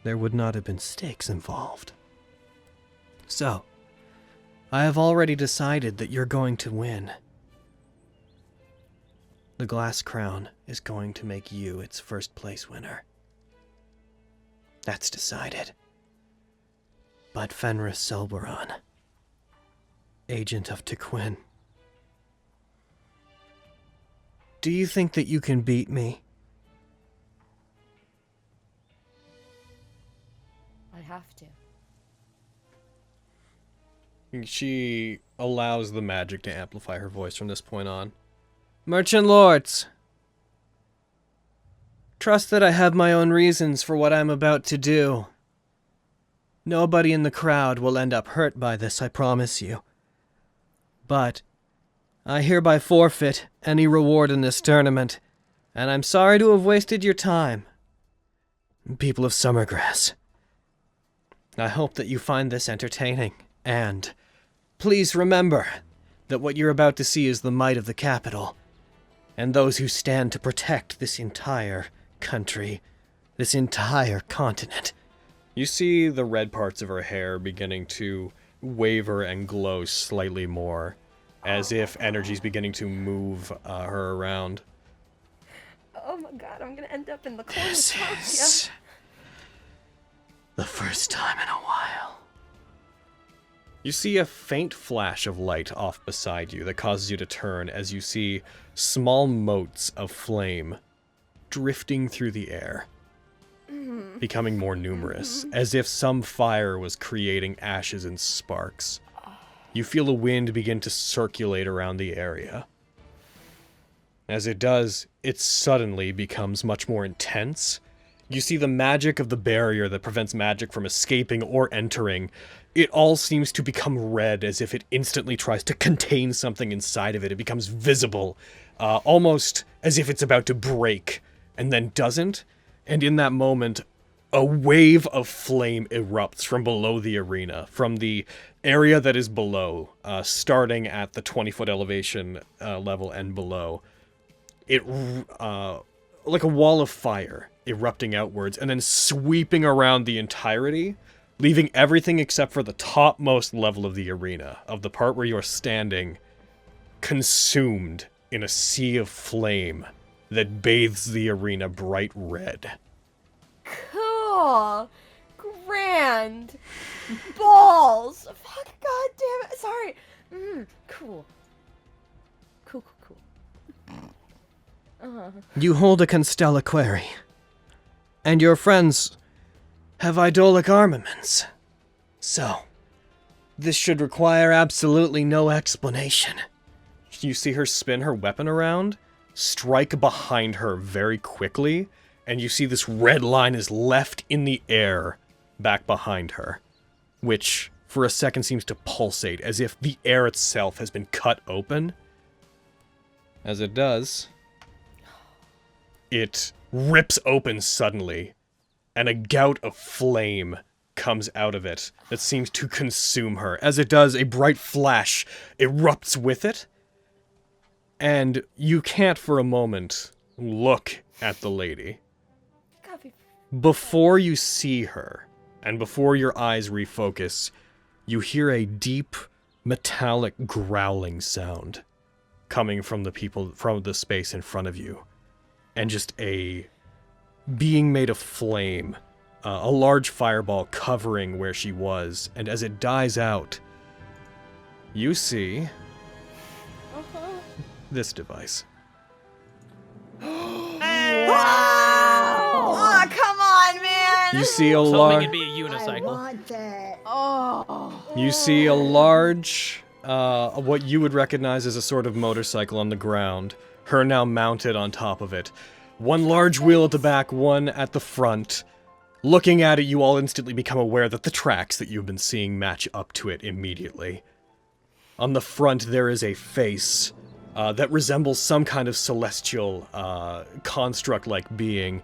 there would not have been stakes involved. So, I have already decided that you're going to win. The Glass Crown is going to make you its first place winner. That's decided. But Fenris Selberon, agent of Tequin, do you think that you can beat me? I have to. She allows the magic to amplify her voice from this point on. Merchant lords, trust that I have my own reasons for what I'm about to do. Nobody in the crowd will end up hurt by this, I promise you. But I hereby forfeit any reward in this tournament, and I'm sorry to have wasted your time. People of Summergrass, I hope that you find this entertaining, and please remember that what you're about to see is the might of the capital, and those who stand to protect this entire country, this entire continent. You see the red parts of her hair beginning to waver and glow slightly more, as if energy's beginning to move her around. Oh my god, I'm gonna end up in the corner. This is the first time in a while. You see a faint flash of light off beside you that causes you to turn as you see small motes of flame drifting through the air, becoming more numerous, as if some fire was creating ashes and sparks. You feel the wind begin to circulate around the area. As it does, it suddenly becomes much more intense. You see the magic of the barrier that prevents magic from escaping or entering. It all seems to become red as if it instantly tries to contain something inside of it. It becomes visible, almost as if it's about to break, and then doesn't. And in that moment, a wave of flame erupts from below the arena, from the area that is below, starting at the 20-foot elevation level and below. It, like a wall of fire erupting outwards and then sweeping around the entirety, leaving everything except for the topmost level of the arena, of the part where you're standing, consumed in a sea of flame that bathes the arena bright red. Cool. Grand. Balls. Fuck, god damn it. Sorry. Cool. Cool. You hold a Constella Quarry, and your friends have idolic armaments. So, this should require absolutely no explanation. You see her spin her weapon around, strike behind her very quickly, and you see this red line is left in the air back behind her, which for a second seems to pulsate as if the air itself has been cut open. As it does, it rips open suddenly, and a gout of flame comes out of it that seems to consume her. As it does, a bright flash erupts with it, And you can't for a moment look at the lady. Before you see her, and before your eyes refocus, you hear a deep, metallic growling sound coming from the space in front of you. And just a being made of flame, a large fireball covering where she was. And as it dies out, you see this device. Oh, come on, man! You see a Something large. could be a unicycle. I want that. Oh. You see a large, what you would recognize as a sort of motorcycle on the ground. Her now mounted on top of it. One large wheel at the back, one at the front. Looking at it, you all instantly become aware that the tracks that you've been seeing match up to it immediately. On the front, there is a face that resembles some kind of celestial construct-like being.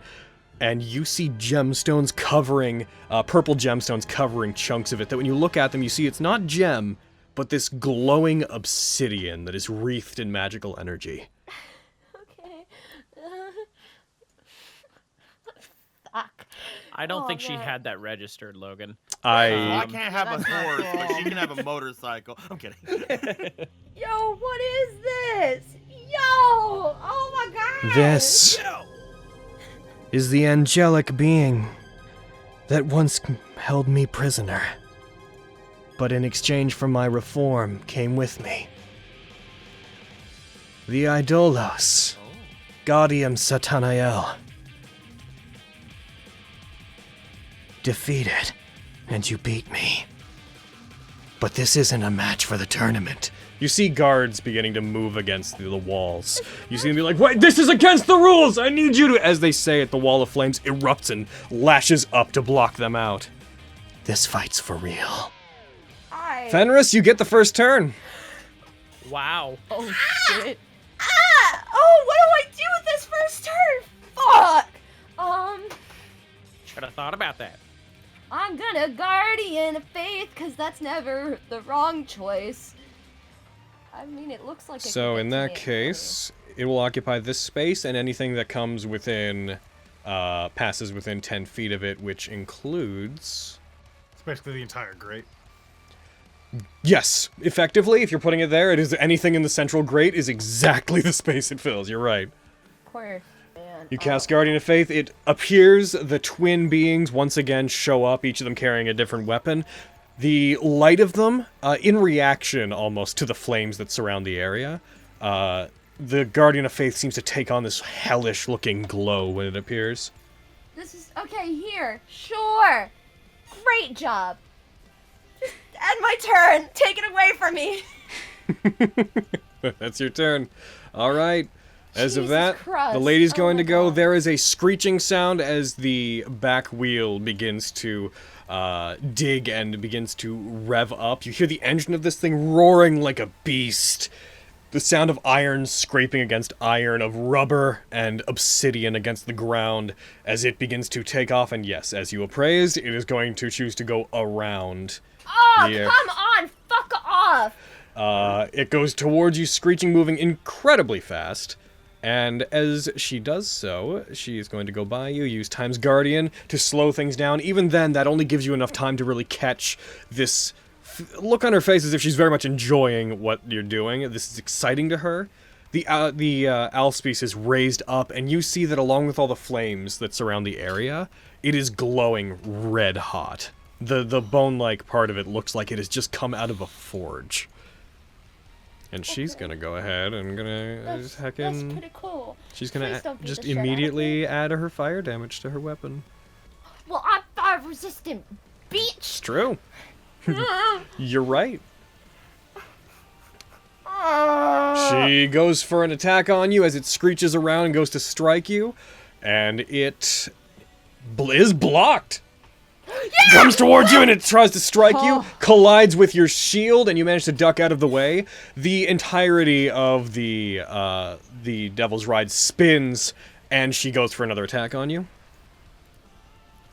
And you see gemstones covering, purple gemstones covering chunks of it, that when you look at them, you see it's not gem, but this glowing obsidian that is wreathed in magical energy. Okay. Fuck. I don't think she had that registered, Logan. I can't have a horse, but she can have a motorcycle. I'm kidding. Yo, what is this? Yo! Oh my god! This is the angelic being that once held me prisoner, but in exchange for my reform came with me. The Idolos, Gaudium Satanael. Defeated, and you beat me. But this isn't a match for the tournament. You see guards beginning to move against the walls. You see them be like, wait, this is against the rules! I need you to... As they say it, the wall of flames erupts and lashes up to block them out. This fight's for real. Fenris, you get the first turn. Wow. Oh, shit. Oh, what do I do with this first turn? Fuck! Should have thought about that. I'm gonna Guardian of Faith, because that's never the wrong choice. I mean, it looks like it So could in get to that me case, it will occupy this space and anything that comes within, passes within 10 feet of it, which includes... It's basically the entire grate. Yes, effectively, if you're putting it there, it is anything in the central grate is exactly the space it fills. You're right. Of course, man. You cast Guardian of Faith. It appears the twin beings once again show up, each of them carrying a different weapon. The light of them, in reaction almost to the flames that surround the area, the Guardian of Faith seems to take on this hellish-looking glow when it appears. This is okay. Here, sure. Great job. Just end my turn. Take it away from me. That's your turn. All right. As of Jesus that, Christ. the lady's Oh going my to go. God. There is a screeching sound as the back wheel begins to dig and begins to rev up. You hear the engine of this thing roaring like a beast. The sound of iron scraping against iron, of rubber and obsidian against the ground as it begins to take off. And yes, as you appraised, it is going to choose to go around. Oh, the air. come on. Fuck off. It goes towards you, screeching, moving incredibly fast. And as she does so, she is going to go by you, use Time's Guardian to slow things down. Even then, that only gives you enough time to really catch this look on her face as if she's very much enjoying what you're doing. This is exciting to her. The Alspice is raised up, and you see that along with all the flames that surround the area, it is glowing red hot. The bone-like part of it looks like it has just come out of a forge. And she's gonna go ahead and That's pretty cool. she's gonna Please don't beat just the shit out of immediately me. add her fire damage to her weapon. Well, I'm fire resistant, bitch. It's true. You're right. She goes for an attack on you as it screeches around and goes to strike you, and it is blocked. It comes towards you and it tries to strike you, collides with your shield, and you manage to duck out of the way. The entirety of the Devil's Ride spins, and she goes for another attack on you.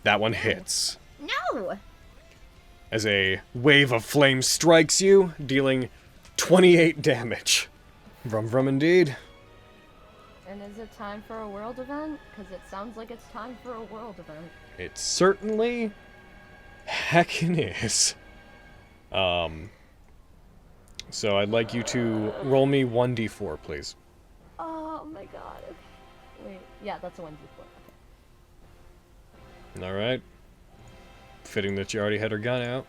That one hits. No. As a wave of flame strikes you, dealing 28 damage. Vrum vrum indeed. And is it time for a world event? Because it sounds like it's time for a world event. It certainly heckin' is. So I'd like you to roll me 1d4, please. Oh my god. Wait, yeah, that's a 1d4. Okay. Alright. Fitting that you already had her gun out.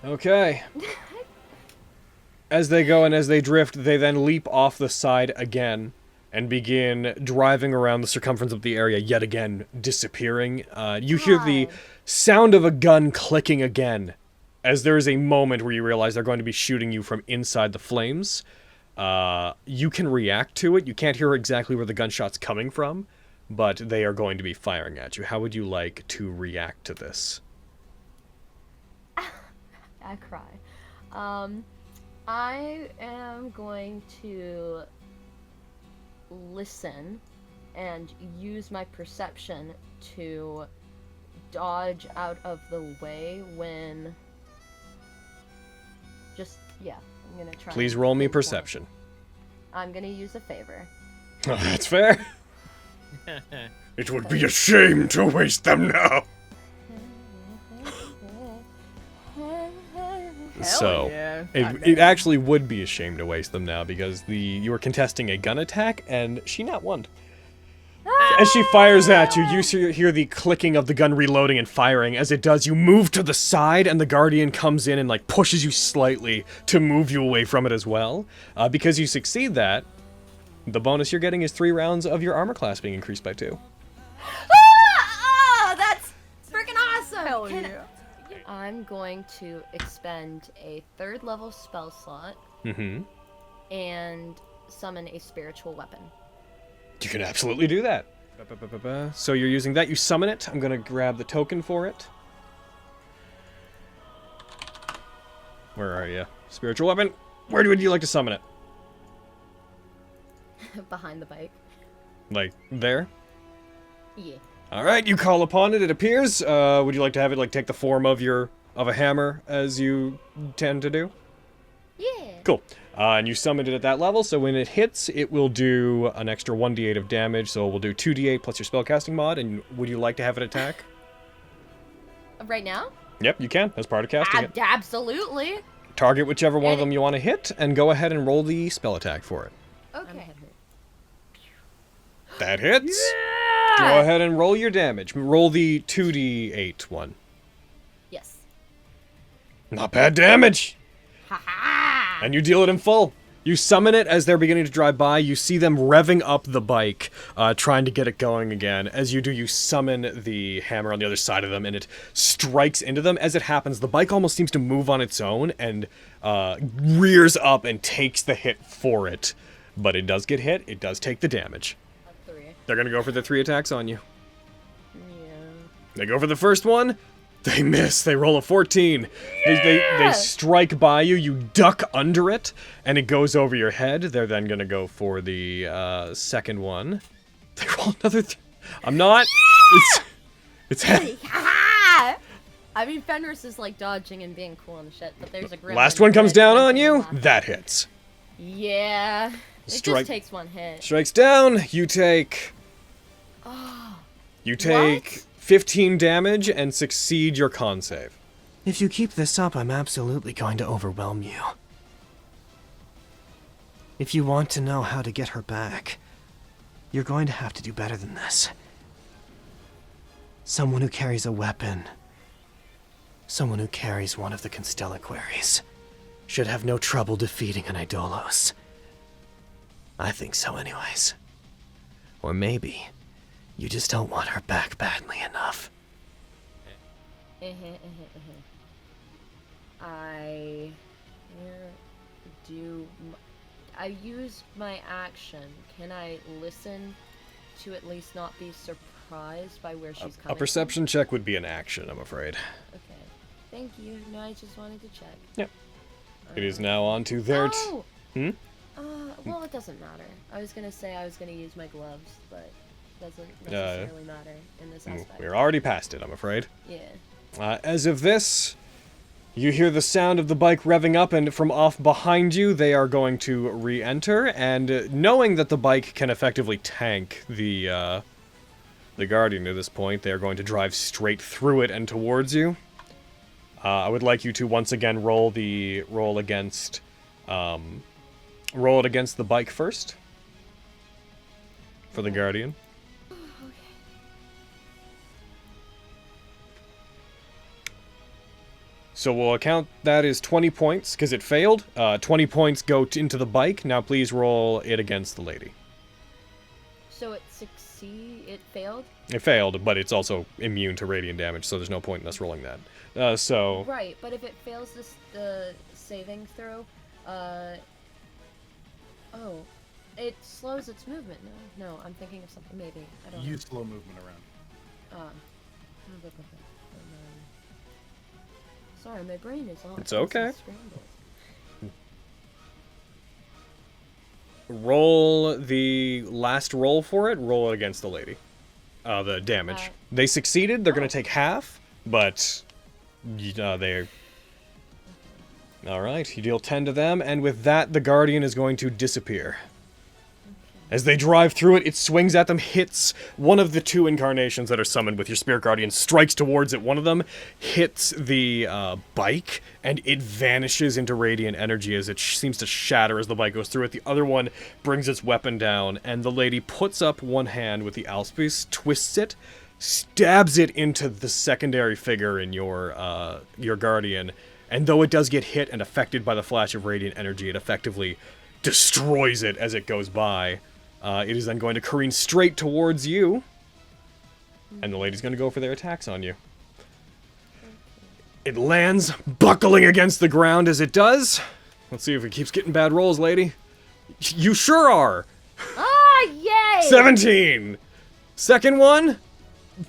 Okay. As they go and as they drift, they then leap off the side again and begin driving around the circumference of the area, yet again disappearing. You hear the sound of a gun clicking again, as there is a moment where you realize they're going to be shooting you from inside the flames. You can react to it. You can't hear exactly where the gunshot's coming from, but they are going to be firing at you. How would you like to react to this? I cry. I am going to listen and use my perception to dodge out of the way when... I'm gonna try. Please roll me perception. I'm gonna use a favor. Oh, that's fair. It would be a shame to waste them now. So, yeah. it actually would be a shame to waste them now because you are contesting a gun attack and she not won. As she fires at you, you hear the clicking of the gun reloading and firing. As it does, you move to the side and the Guardian comes in and like pushes you slightly to move you away from it as well. Because you succeed that, the bonus you're getting is 3 rounds of your armor class being increased by 2. Oh, that's freaking awesome! Hell yeah. I'm going to expend a 3rd level spell slot and summon a spiritual weapon. You can absolutely do that. So you're using that, you summon it. I'm gonna grab the token for it. Where are you? Spiritual weapon? Where would you like to summon it? Behind the bike. Like, there? Yeah. Alright, you call upon it, it appears. Would you like to have it, like, take the form of a hammer, as you tend to do? Yeah. Cool. And you summoned it at that level, so when it hits, it will do an extra 1d8 of damage, so we'll do 2d8 plus your spellcasting mod, and would you like to have it attack? Right now? Yep, you can, as part of casting it. Absolutely. Target whichever one of them you want to hit, and go ahead and roll the spell attack for it. Okay. That hits. Yeah! Go ahead and roll your damage. Roll the 2d8 one. Yes. Not bad damage! Ha-ha! And you deal it in full. You summon it as they're beginning to drive by. You see them revving up the bike, trying to get it going again. As you do, you summon the hammer on the other side of them, and it strikes into them. As it happens, the bike almost seems to move on its own and rears up and takes the hit for it. But it does get hit. It does take the damage. 3. They're going to go for the 3 attacks on you. Yeah. They go for the first one. They miss. They roll a 14. Yeah! They strike by you. You duck under it, and it goes over your head. They're then going to go for the second one. They roll another... I'm not... Yeah! It's... I mean, Fenris is like dodging and being cool and shit, but there's a grim... Last one comes down on you. That hits. Yeah. It just takes 1 hit. Strikes down. You take... Oh. You take... 15 damage and succeed your con save. If you keep this up, I'm absolutely going to overwhelm you. If you want to know how to get her back, you're going to have to do better than this. Someone who carries a weapon, someone who carries one of the Constellaquaries, should have no trouble defeating an Idolos. I think so anyways. Or maybe... you just don't want her back badly enough. I use my action. Can I listen to at least not be surprised by where she's coming A perception check would be an action, I'm afraid. Okay. Thank you. No, I just wanted to check. Yep. It is now on to their... Well, it doesn't matter. I was gonna say I was gonna use my gloves, but... doesn't necessarily matter in this aspect. We're already past it, I'm afraid. Yeah. As of this, You hear the sound of the bike revving up, and from off behind you, they are going to re-enter, and knowing that the bike can effectively tank the Guardian at this point, they are going to drive straight through it and towards you. I would like you to once again roll it against the bike first for the Guardian. So we'll account that as 20 points, because it failed. 20 points go into the bike. Now please roll it against the lady. So it failed? It failed, but it's also immune to radiant damage, so there's no point in us rolling that. Right, but if it fails the saving throw, it slows its movement. No, I'm thinking of something, maybe. I don't know. You slow movement around. Sorry, my brain is all. It's okay. Roll the last roll for it. Roll it against the lady. The damage. They succeeded. They're going to take half, but they... Alright, you deal 10 to them, and with that, the Guardian is going to disappear. As they drive through it, it swings at them, hits one of the two incarnations that are summoned with your Spirit Guardian, strikes towards it. One of them hits the bike, and it vanishes into radiant energy as it seems to shatter as the bike goes through it. The other one brings its weapon down, and the lady puts up one hand with the Auspice, twists it, stabs it into the secondary figure in your Guardian, and though it does get hit and affected by the flash of radiant energy, it effectively destroys it as it goes by. It is then going to careen straight towards you, and the lady's going to go for their attacks on you. It lands, buckling against the ground as it does. Let's see if it keeps getting bad rolls, lady. You sure are! Ah, yay! 17! Second one,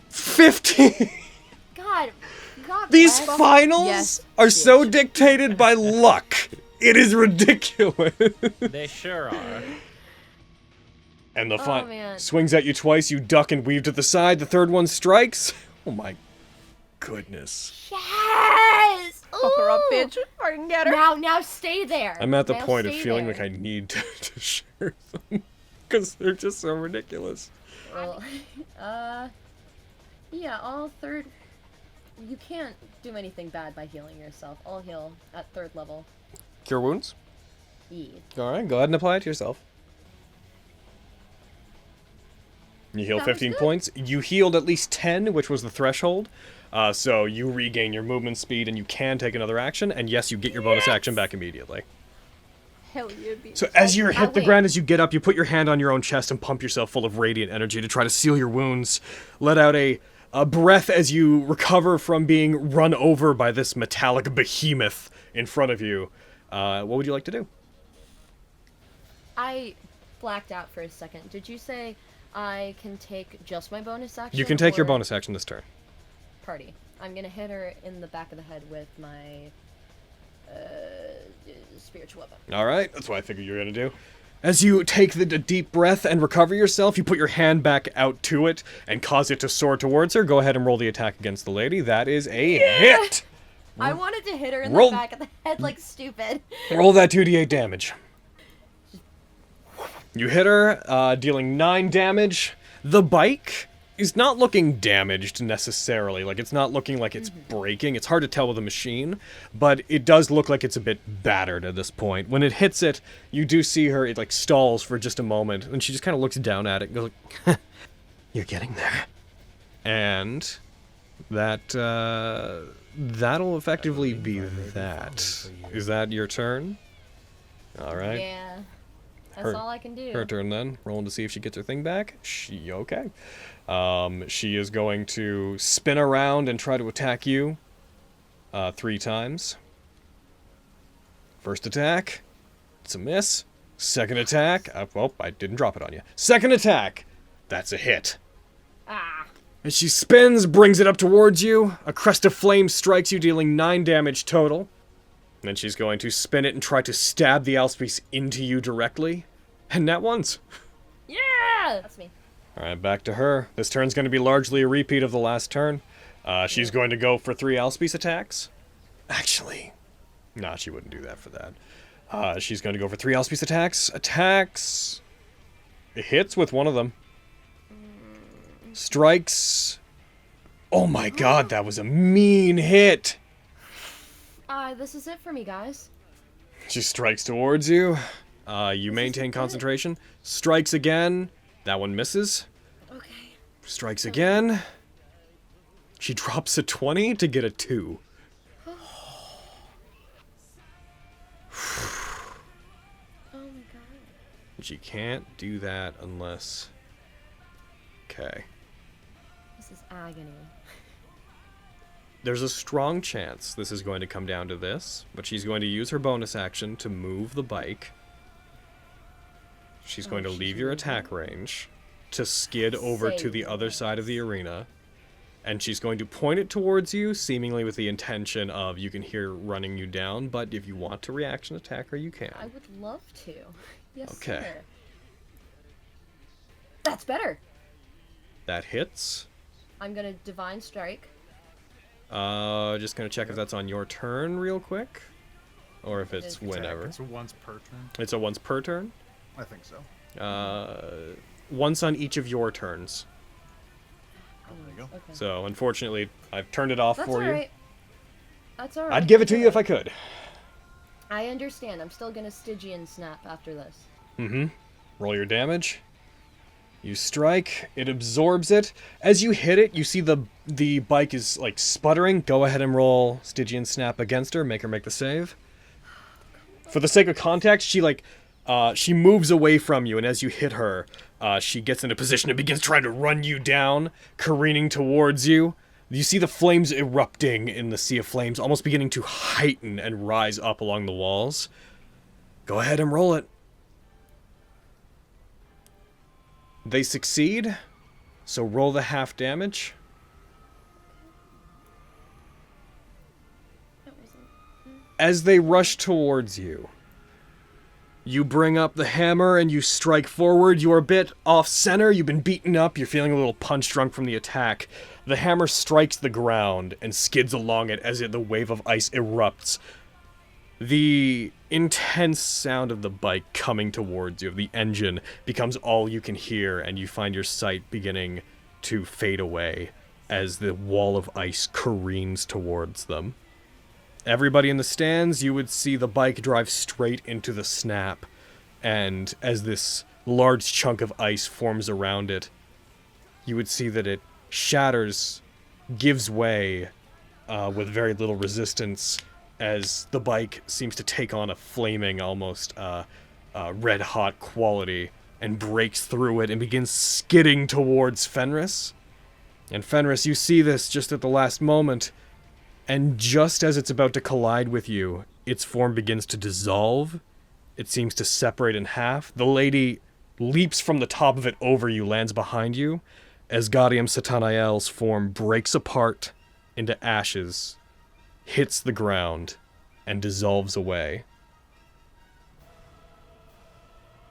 15! God These bless. finals are so dictated by luck. It is ridiculous. They sure are. And the swings at you twice, you duck and weave to the side, the third one strikes. Oh my goodness. Yes! Fuck her up, bitch. Fucking get her. Now stay there. I'm at the Now point of stay feeling there. like I need to share them. Because they're just so ridiculous. Well, yeah, all third... You can't do anything bad by healing yourself. I'll heal at third level. Cure wounds? Yeah. Alright, go ahead and apply it to yourself. You heal Sounds 15 good. points. You healed at least 10, which was the threshold. So you regain your movement speed and you can take another action. And yes, you get your bonus action back immediately. Hell yeah, bitch. So as you hit the ground, as you get up, you put your hand on your own chest and pump yourself full of radiant energy to try to seal your wounds. Let out a breath as you recover from being run over by this metallic behemoth in front of you. What would you like to do? I blacked out for a second. Did you say I can take just my bonus action? You can take your or bonus action this turn. Party. I'm gonna hit her in the back of the head with my spiritual weapon. Alright, that's what I figured you were going to do. As you take the deep breath and recover yourself, you put your hand back out to it and cause it to soar towards her. Go ahead and roll the attack against the lady. That is a hit! I wanted to hit her in Roll- the back of the head like stupid. Roll that 2d8 damage. You hit her, dealing 9 damage. The bike is not looking damaged necessarily. Like, it's not looking like it's breaking. It's hard to tell with a machine, but it does look like it's a bit battered at this point. When it hits it, you do see her, it like stalls for just a moment, and she just kind of looks down at it and goes like, you're getting there. And that, that'll effectively be that. Is that your turn? Alright. Yeah. That's all I can do. Her turn then. Rolling to see if she gets her thing back. Okay. She is going to spin around and try to attack you 3 times. First attack. It's a miss. Second attack. Well, I didn't drop it on you. Second attack. That's a hit. Ah. As she spins, brings it up towards you. A crest of flame strikes you, dealing 9 damage total. Then she's going to spin it and try to stab the Auspice into you directly. And that once. Yeah! That's me. Alright, back to her. This turn's going to be largely a repeat of the last turn. She's going to go for 3 Auspice attacks. Actually, nah, she wouldn't do that for that. She's going to go for 3 Elspeth attacks. Attacks. It hits with one of them. Strikes. Oh my god, that was a mean hit. This is it for me, guys. She strikes towards you. You maintain concentration. Strikes again. That one misses. Okay. Strikes again. She drops a 20 to get a 2. Oh my god. She can't do that unless... Okay. This is agony. There's a strong chance this is going to come down to this, but she's going to use her bonus action to move the bike. She's going to leave your attack range to skid over to the other side of the arena, and she's going to point it towards you, seemingly with the intention of you can hear running you down, but if you want to reaction attack her, you can. I would love to. Yes, Okay. sir. That's better. That hits. I'm gonna Divine Strike. Just gonna check if that's on your turn real quick, or if it's whenever. It's a once per turn. It's a once per turn? I think so. Once on each of your turns. Oh, there you go. Okay. So, unfortunately, I've turned it off That's for you. alright. That's alright. I'd give it to you if I could. I understand. I'm still gonna Stygian Snap after this. Mm-hmm. Roll your damage. You strike. It absorbs it. As you hit it, you see the bike is, like, sputtering. Go ahead and roll Stygian Snap against her. Make her make the save. For the sake of context, she, like... she moves away from you, and as you hit her, she gets into position and begins trying to run you down, careening towards you. You see the flames erupting in the sea of flames, almost beginning to heighten and rise up along the walls. Go ahead and roll it. They succeed, so roll the half damage. As they rush towards you, you bring up the hammer and you strike forward. You're a bit off-center. You've been beaten up. You're feeling a little punch-drunk from the attack. The hammer strikes the ground and skids along it as the wave of ice erupts. The intense sound of the bike coming towards you, of the engine, becomes all you can hear, and you find your sight beginning to fade away as the wall of ice careens towards them. Everybody in the stands, you would see the bike drive straight into the snap, and as this large chunk of ice forms around it, you would see that it shatters, gives way with very little resistance, as the bike seems to take on a flaming, almost red-hot quality, and breaks through it and begins skidding towards Fenris. And Fenris, you see this just at the last moment, and just as it's about to collide with you, its form begins to dissolve. It seems to separate in half. The lady leaps from the top of it over you, lands behind you, as Gaudium Satanael's form breaks apart into ashes, hits the ground, and dissolves away.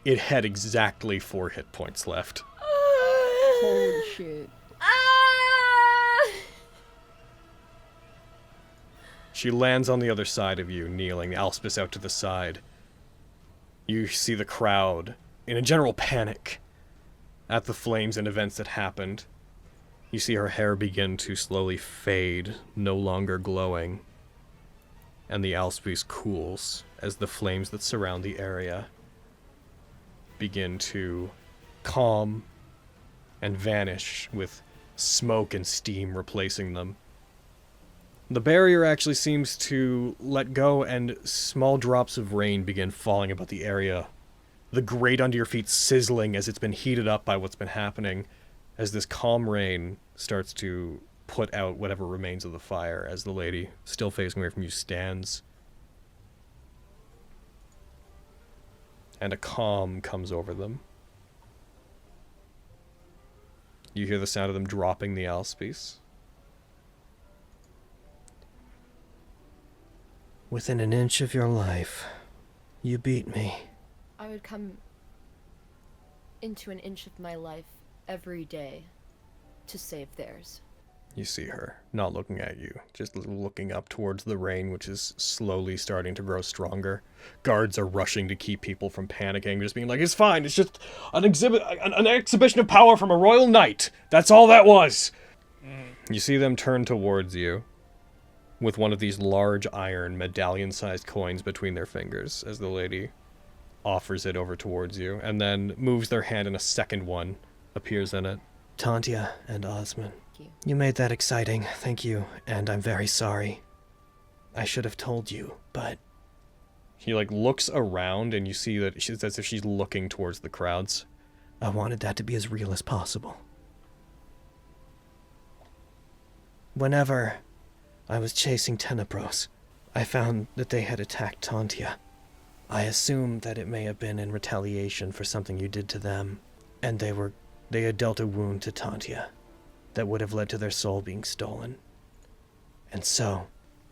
It had exactly 4 hit points left. Holy shit. She lands on the other side of you, kneeling, Elspeth out to the side. You see the crowd in a general panic at the flames and events that happened. You see her hair begin to slowly fade, no longer glowing. And the Elspeth cools as the flames that surround the area begin to calm and vanish, with smoke and steam replacing them. The barrier actually seems to let go, and small drops of rain begin falling about the area. The grate under your feet sizzling as it's been heated up by what's been happening, as this calm rain starts to put out whatever remains of the fire, as the lady, still facing away from you, stands. And a calm comes over them. You hear the sound of them dropping the Elspeth. Within an inch of your life, you beat me. I would come into an inch of my life every day to save theirs. You see her, not looking at you, just looking up towards the rain, which is slowly starting to grow stronger. Guards are rushing to keep people from panicking, just being like, it's fine, it's just an exhibition of power from a royal knight. That's all that was. You see them turn towards you with one of these large iron medallion-sized coins between their fingers as the lady offers it over towards you, and then moves their hand and a second one appears in it. Tantia and Osmond. You made that exciting, thank you, and I'm very sorry. I should have told you, but... She, like, looks around, and you see that it's as if she's looking towards the crowds. I wanted that to be as real as possible. Whenever I was chasing Tenebros, I found that they had attacked Tantia. I assumed that it may have been in retaliation for something you did to them, and they had dealt a wound to Tantia that would have led to their soul being stolen. And so,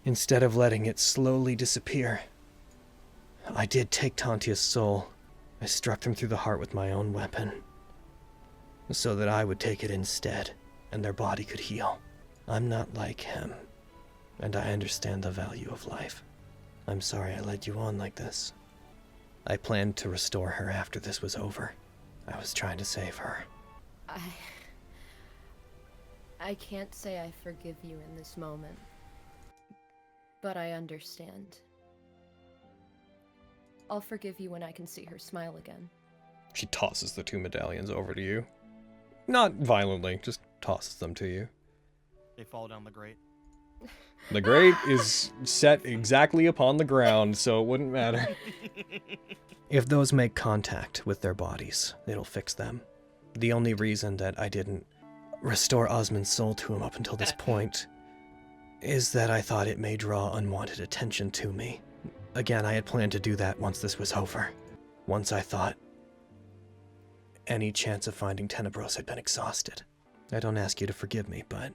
instead of letting it slowly disappear, I did take Tantia's soul. I struck them through the heart with my own weapon, so that I would take it instead, and their body could heal. I'm not like him, and I understand the value of life. I'm sorry I led you on like this. I planned to restore her after this was over. I was trying to save her. I can't say I forgive you in this moment, but I understand. I'll forgive you when I can see her smile again. She tosses the 2 medallions over to you. Not violently, just tosses them to you. They fall down the grate. The grate is set exactly upon the ground, so it wouldn't matter. If those make contact with their bodies, it'll fix them. The only reason that I didn't restore Osmond's soul to him up until this point is that I thought it may draw unwanted attention to me. Again, I had planned to do that once this was over. Once I thought any chance of finding Tenebros had been exhausted. I don't ask you to forgive me, but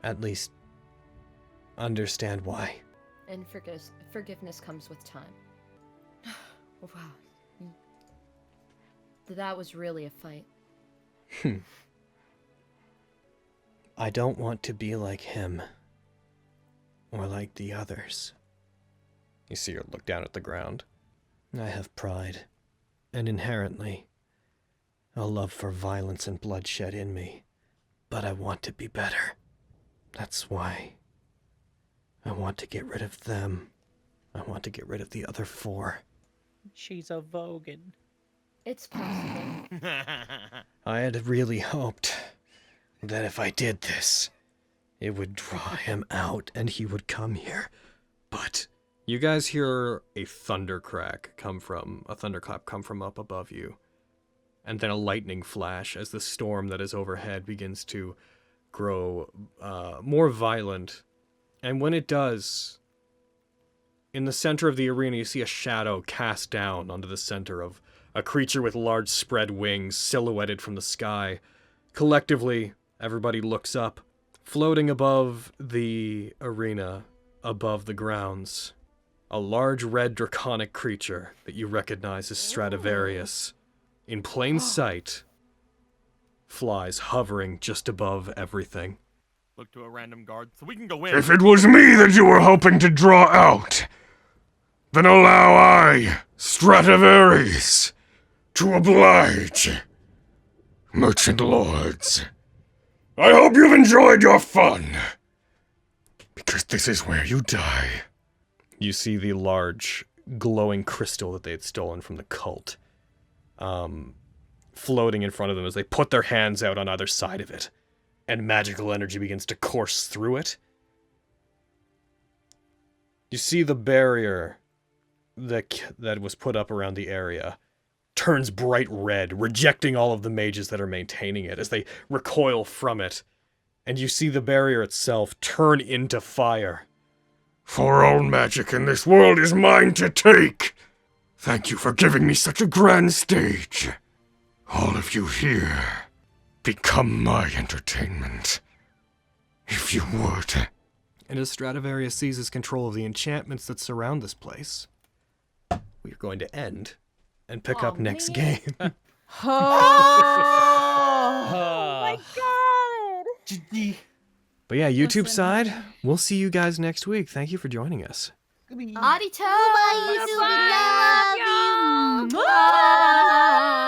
at least understand why. And forgiveness comes with time. Wow. That was really a fight. I don't want to be like him, or like the others. You see her look down at the ground. I have pride, and inherently, a love for violence and bloodshed in me, but I want to be better. That's why I want to get rid of them. I want to get rid of the other 4. She's a Vogan. It's possible. I had really hoped that if I did this, it would draw him out and he would come here, but... You guys hear a thunderclap come from up above you, and then a lightning flash as the storm that is overhead begins to grow more violent. And when it does, in the center of the arena, you see a shadow cast down onto the center of a creature with large spread wings silhouetted from the sky. Collectively, everybody looks up, floating above the arena, above the grounds. A large red draconic creature that you recognize as Stradivarius, in plain sight, flies hovering just above everything. Look to a random guard so we can go in. If it was me that you were hoping to draw out, then allow I, Stradivarius, to oblige. Merchant lords, I hope you've enjoyed your fun, because this is where you die. You see the large, glowing crystal that they had stolen from the cult, floating in front of them as they put their hands out on either side of it, and magical energy begins to course through it. You see the barrier that was put up around the area turns bright red, rejecting all of the mages that are maintaining it as they recoil from it, and you see the barrier itself turn into fire. For all magic in this world is mine to take. Thank you for giving me such a grand stage. All of you here, become my entertainment. If you would. And as Stradivarius seizes control of the enchantments that surround this place, we're going to end and pick up next game. Oh my god! But yeah, YouTube Listen. side, we'll see you guys next week. Thank you for joining us. Arito, I love you. Bye.